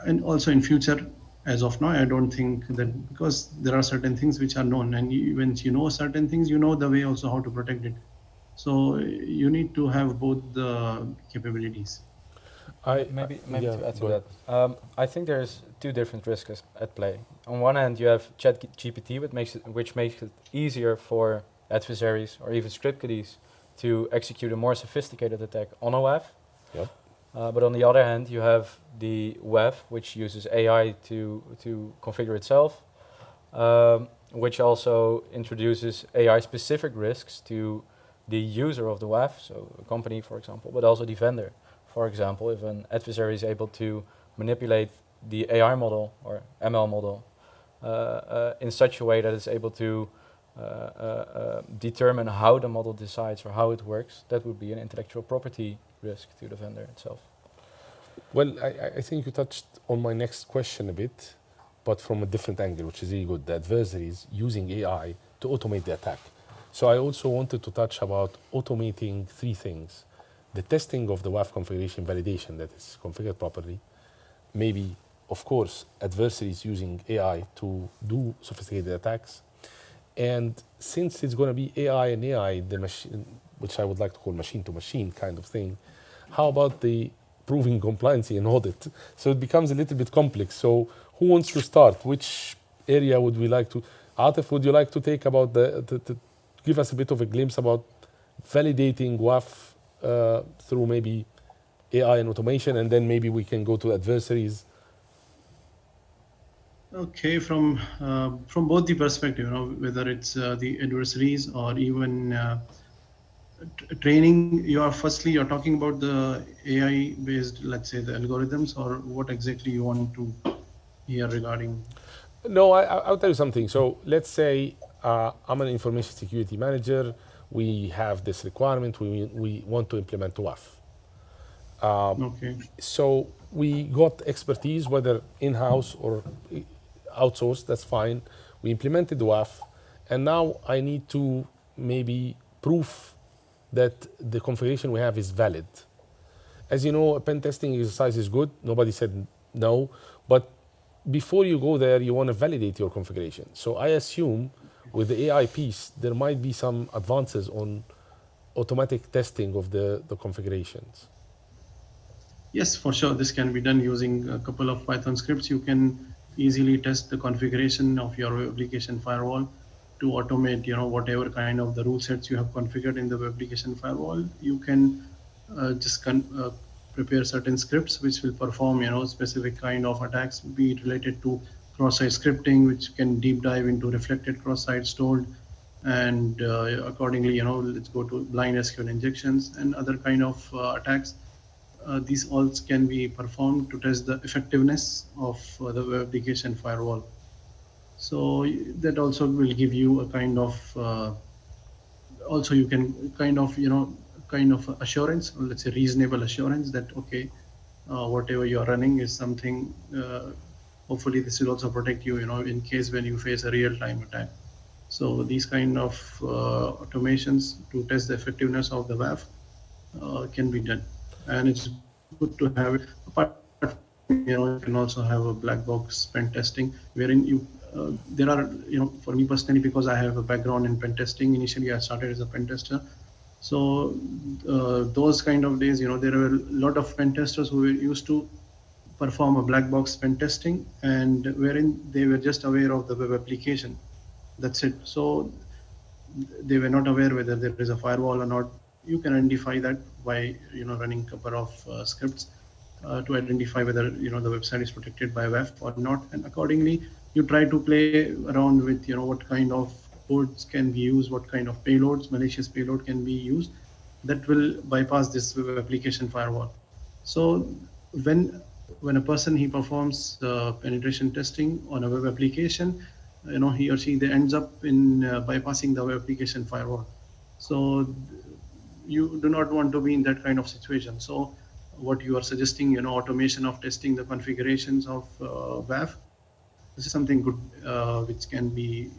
And also in future, as of now, I don't think that, because there are certain things which are known, and once you know certain things, you know the way also how to protect it. So you need to have both the capabilities. Maybe to add to that, I think there's two different risks at play. On one hand, you have ChatGPT, which makes it easier for adversaries or even script kiddies to execute a more sophisticated attack on a WAF. Yep. But on the other hand, you have the WAF, which uses AI to configure itself, which also introduces AI-specific risks to the user of the WAF, so a company, for example, but also the vendor. For example, if an adversary is able to manipulate the AI model or ML model in such a way that it's able to determine how the model decides or how it works, that would be an intellectual property risk to the vendor itself. Well, I think you touched on my next question a bit, but from a different angle, which is really good. The adversaries using AI to automate the attack. So I also wanted to touch about automating three things. The testing of the WAF configuration validation that is configured properly. Maybe, of course, adversaries using AI to do sophisticated attacks. And since it's going to be AI and AI, the machine, which I would like to call machine-to-machine kind of thing, how about the proving compliancy and audit? So it becomes a little bit complex. So who wants to start? Which area would we like to? Atif, would you like to take about to give us a bit of a glimpse about validating WAF through maybe AI and automation, and then maybe we can go to adversaries? Okay, from both the perspective, whether it's the adversaries or even training, you're talking about the AI based, let's say, the algorithms, or what exactly you want to hear regarding? No, I'll tell you something. So let's say I'm an information security manager. We have this requirement. We want to implement WAF. Okay. So we got expertise, whether in-house or outsourced, that's fine. We implemented WAF, and now I need to maybe prove that the configuration we have is valid. As you know, a pen testing exercise is good. Nobody said no. But before you go there, you want to validate your configuration. So I assume with the AI piece, there might be some advances on automatic testing of the configurations. Yes, for sure. This can be done using a couple of Python scripts. You can easily test the configuration of your application firewall to automate, whatever kind of the rule sets you have configured in the application firewall. You can just prepare certain scripts which will perform, specific kind of attacks, be it related to cross-site scripting, which can deep dive into reflected cross-site stored, and accordingly, let's go to blind SQL injections and other kind of attacks. These all can be performed to test the effectiveness of the web application firewall. So that also will give you a kind of also you can kind of assurance, or let's say reasonable assurance that okay, whatever you are running is something. Hopefully, this will also protect you, in case when you face a real-time attack. So these kind of automations to test the effectiveness of the WAF can be done, and it's good to have it. Apart from, you can also have a black box pen testing, wherein you there are, for me personally, because I have a background in pen testing. Initially, I started as a pen tester. So those kind of days, there were a lot of pen testers who were used to perform a black box pen testing, and wherein they were just aware of the web application. That's it. So they were not aware whether there is a firewall or not. You can identify that by running a couple of scripts to identify whether the website is protected by WAF or not, and accordingly you try to play around with what kind of codes can be used, what kind of payloads, malicious payload can be used that will bypass this web application firewall. So when a person he performs penetration testing on a web application, he or she ends up in bypassing the web application firewall. So you do not want to be in that kind of situation. So what you are suggesting, automation of testing the configurations of WAF, this is something good, which can be,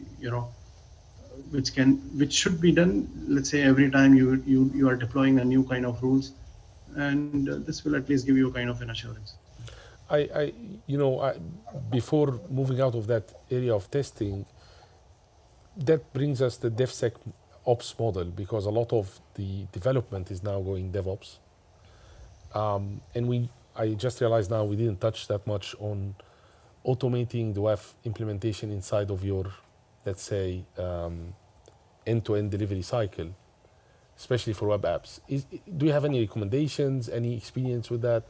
which should be done. Let's say every time you are deploying a new kind of rules, and this will at least give you a kind of an assurance. Before moving out of that area of testing, that brings us the DevSecOps model, because a lot of the development is now going DevOps. And I just realized now we didn't touch that much on automating the WAF implementation inside of your, let's say, end-to-end delivery cycle, especially for web apps. Do you have any recommendations, any experience with that?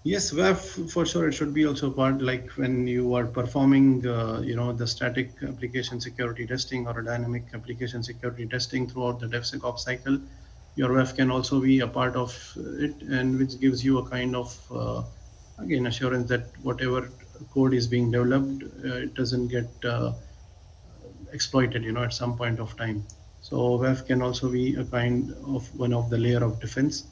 Yes, WAF for sure. It should be also part, like when you are performing, the static application security testing or a dynamic application security testing throughout the DevSecOps cycle. Your WAF can also be a part of it, and which gives you a kind of again assurance that whatever code is being developed, it doesn't get exploited, at some point of time. So WAF can also be a kind of one of the layer of defense,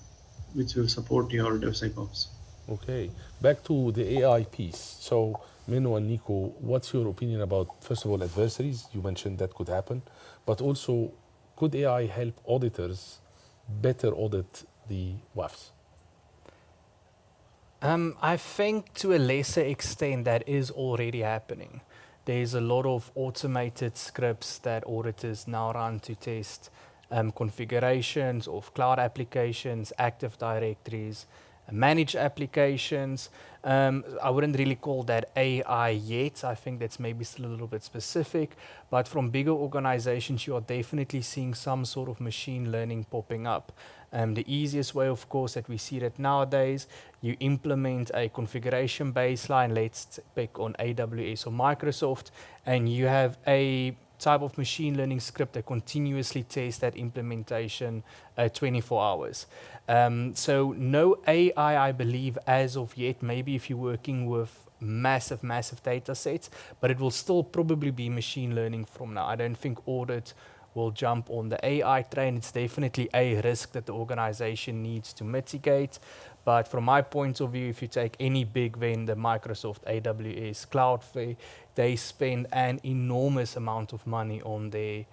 which will support your DevSecOps. Okay, back to the AI piece. So Mino and Nico, what's your opinion about, first of all, adversaries? You mentioned that could happen, but also could AI help auditors better audit the WAFs? I think to a lesser extent that is already happening. There's a lot of automated scripts that auditors now run to test configurations of cloud applications, Active Directories, managed applications. I wouldn't really call that AI yet. I think that's maybe still a little bit specific, but from bigger organizations, you are definitely seeing some sort of machine learning popping up. The easiest way, of course, that we see that nowadays, you implement a configuration baseline, let's pick on AWS or Microsoft, and you have a type of machine learning script that continuously tests that implementation 24 hours. So no AI, I believe, as of yet. Maybe if you're working with massive data sets, but it will still probably be machine learning from now. I don't think audit will jump on the AI train. It's definitely a risk that the organization needs to mitigate. But from my point of view, if you take any big vendor, Microsoft, AWS, Cloudflare, they spend an enormous amount of money on their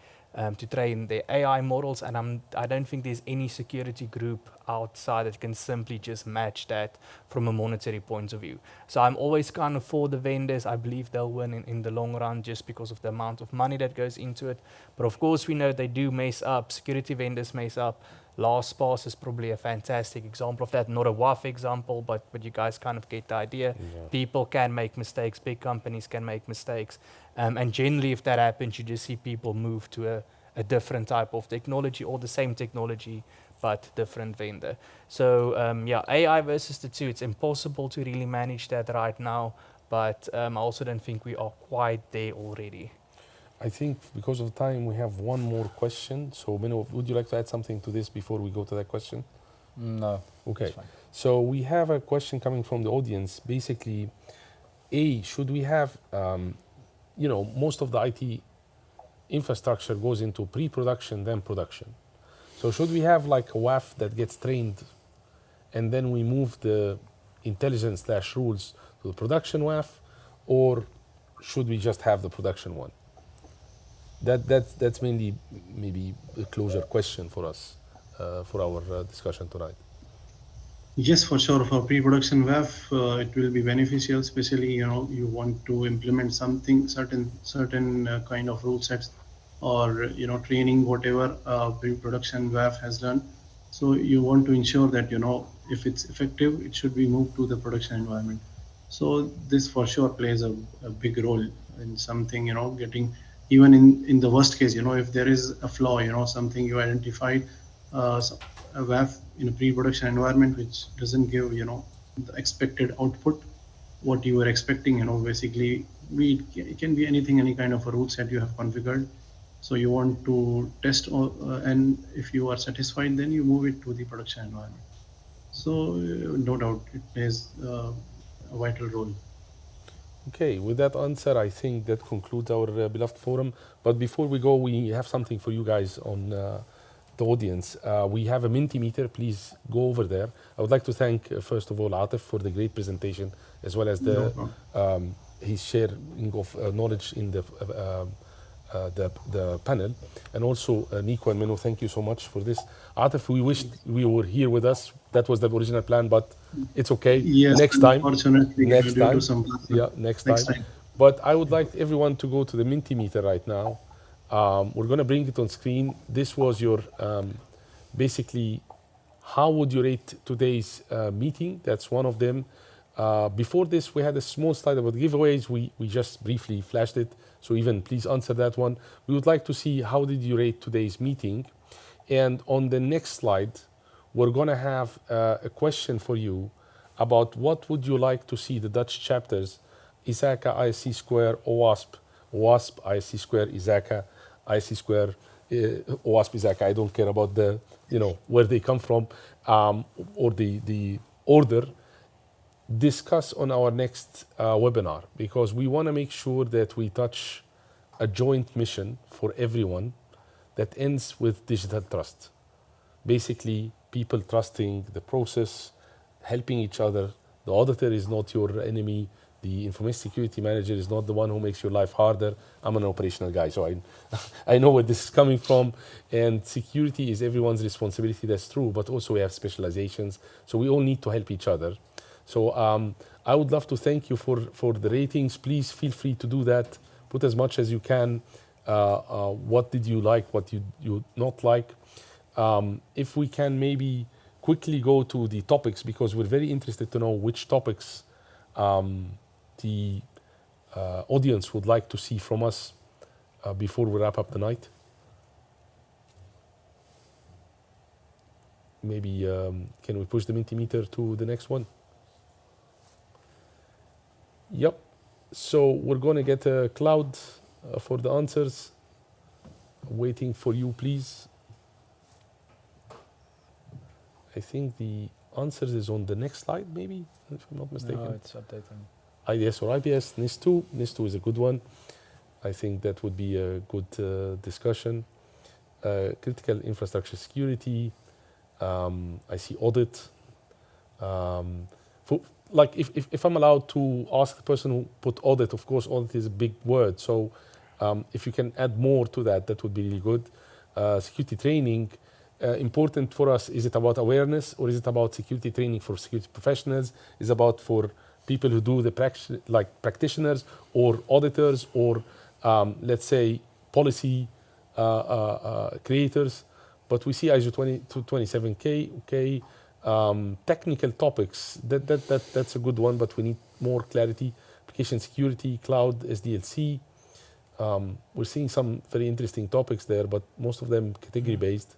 to train their AI models, and I don't think there's any security group outside that can simply just match that from a monetary point of view. So I'm always kind of for the vendors. I believe they'll win in the long run just because of the amount of money that goes into it. But of course, we know they do mess up. Security vendors mess up. LastPass is probably a fantastic example of that. Not a WAF example, but you guys kind of get the idea. Yeah. People can make mistakes. Big companies can make mistakes. And generally, if that happens, you just see people move to a different type of technology or the same technology, but different vendor. So yeah, AI versus the two, it's impossible to really manage that right now. But I also don't think we are quite there already. I think because of time, we have one more question. So, Mino, would you like to add something to this before we go to that question? No. Okay. So we have a question coming from the audience. Basically, should we have, most of the IT infrastructure goes into pre-production, then production. So should we have like a WAF that gets trained and then we move the intelligence/rules to the production WAF, or should we just have the production one? That's mainly maybe a closure question for us, for our discussion tonight. Yes, for sure. For pre-production WAF, it will be beneficial, especially you want to implement something, certain kind of rule sets, or training whatever pre-production WAF has done. So you want to ensure that if it's effective, it should be moved to the production environment. So this for sure plays a big role in something, getting, even in the worst case, if there is a flaw, something you identified, a WAF in a pre-production environment which doesn't give, the expected output, what you were expecting, basically it can be anything, any kind of a rule set you have configured. So you want to test, and if you are satisfied, then you move it to the production environment. So no doubt it plays a vital role. Okay, with that answer, I think that concludes our beloved forum. But before we go, we have something for you guys on the audience. We have a Mentimeter. Please go over there. I would like to thank, first of all, Atif for the great presentation, as well as the his sharing of knowledge in the panel. And also, Nico and Menu, thank you so much for this. Atif, we wished we were here with us. That was the original plan, but it's okay. Yes, next time. Unfortunately, next time. Yeah, next time. But I would like everyone to go to the Mentimeter right now. We're going to bring it on screen. This was your, basically, how would you rate today's meeting? That's one of them. Before this, we had a small slide about giveaways. We just briefly flashed it. So even please answer that one. We would like to see how did you rate today's meeting. And on the next slide, we're going to have a question for you about what would you like to see the Dutch chapters, ISACA, ISC2, OWASP, ISC2, ISACA, ISC2, OWASP, ISACA. I don't care about the, where they come from, or the order. Discuss on our next webinar, because we want to make sure that we touch a joint mission for everyone that ends with digital trust. Basically, people trusting the process, helping each other. The auditor is not your enemy. The information security manager is not the one who makes your life harder. I'm an operational guy, so I know where this is coming from. And security is everyone's responsibility, that's true, but also we have specializations. So we all need to help each other. So I would love to thank you for the ratings. Please feel free to do that. Put as much as you can. What did you like, what you not like. If we can maybe quickly go to the topics, because we're very interested to know which topics the audience would like to see from us before we wrap up the night. Maybe can we push the Mentimeter to the next one? Yep. So we're going to get a cloud for the answers. Waiting for you, please. I think the answers is on the next slide, maybe, if I'm not mistaken. No, it's updating. IDS or IPS, NIS2. NIS2 is a good one. I think that would be a good discussion. Critical infrastructure security. I see audit. Like if I'm allowed to ask the person who put audit, of course, audit is a big word. So if you can add more to that, that would be really good. Security training, important for us. Is it about awareness, or is it about security training for security professionals? Is it about for people who do the practice, like practitioners or auditors, or let's say policy creators? But we see ISO 227K, okay. Technical topics, that's a good one, but we need more clarity. Application security, cloud, SDLC. We're seeing some very interesting topics there, but most of them category based.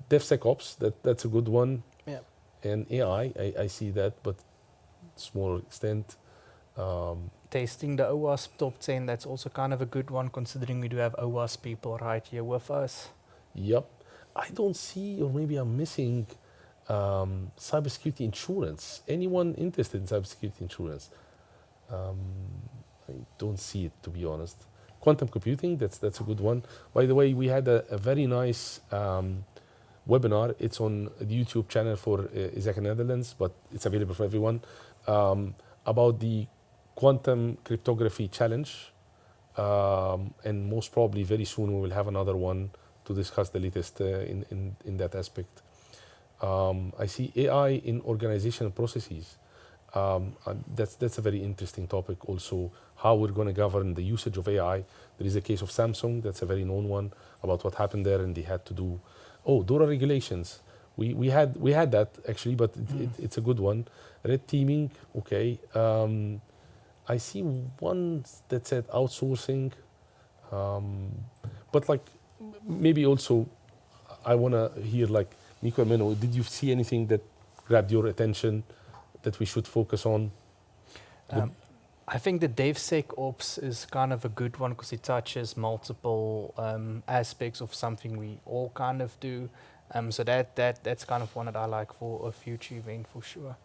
DevSecOps, that's a good one. Yeah. And AI, I see that, but smaller extent. Tasting the OWASP top 10, that's also kind of a good one, considering we do have OWASP people right here with us. Yep. I don't see, or maybe I'm missing, cybersecurity insurance. Anyone interested in cybersecurity insurance? I don't see it, to be honest. Quantum computing, that's a good one. By the way, we had a very nice webinar. It's on the YouTube channel for ISACA Netherlands, but it's available for everyone, about the quantum cryptography challenge. And most probably very soon we will have another one to discuss the latest in that aspect. I see AI in organizational processes. That's a very interesting topic also, how we're going to govern the usage of AI. There is a case of Samsung, that's a very known one, about what happened there, and they had to do, DORA regulations. We had that actually, but it's a good one. Red teaming, okay. I see one that said outsourcing, but like maybe also I want to hear like Nico and Menno, did you see anything that grabbed your attention that we should focus on? I think the DevSecOps is kind of a good one because it touches multiple aspects of something we all kind of do. So that's kind of one that I like for a future event for sure.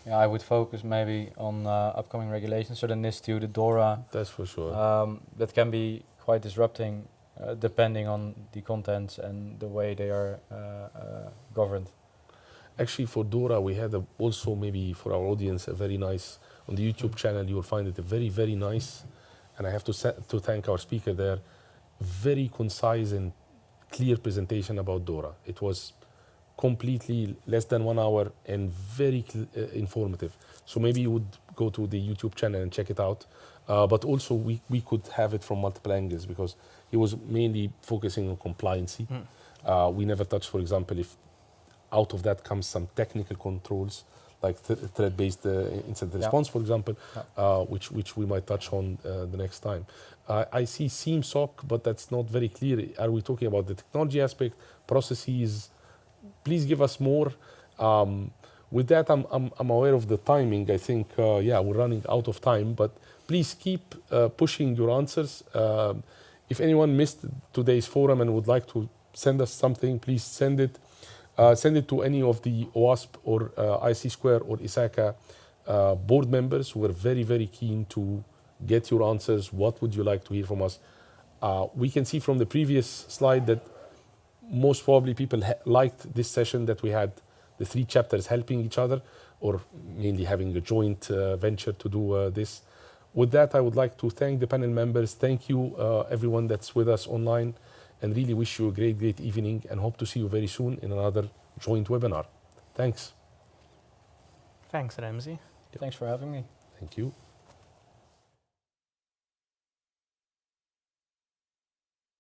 Yeah, I would focus maybe on upcoming regulations, so the NIS2, the DORA. That's for sure. That can be quite disrupting depending on the contents and the way they are governed. Actually, for DORA, we had also maybe for our audience a very nice, on the YouTube channel, you will find it a very, very nice, and I have to thank our speaker there, very concise and clear presentation about DORA. It was completely less than 1 hour and very informative. So maybe you would go to the YouTube channel and check it out. But also we could have it from multiple angles because he was mainly focusing on compliancy. We never touched, for example, if out of that comes some technical controls like threat-based incident response, for example, which we might touch on the next time. I see SIEM-SOC, but that's not very clear. Are we talking about the technology aspect, processes? Please give us more. With that, I'm aware of the timing. I think, we're running out of time, but please keep pushing your answers. If anyone missed today's forum and would like to send us something, please send it. Send it to any of the OWASP or ISC2 or ISACA board members who are very, very keen to get your answers. What would you like to hear from us? We can see from the previous slide that most probably people liked this session that we had, the 3 chapters helping each other, or mainly having a joint venture to do this. With that, I would like to thank the panel members. Thank you, everyone that's with us online, and really wish you a great, great evening, and hope to see you very soon in another joint webinar. Thanks. Thanks, Ramzi. Thanks for having me. Thank you.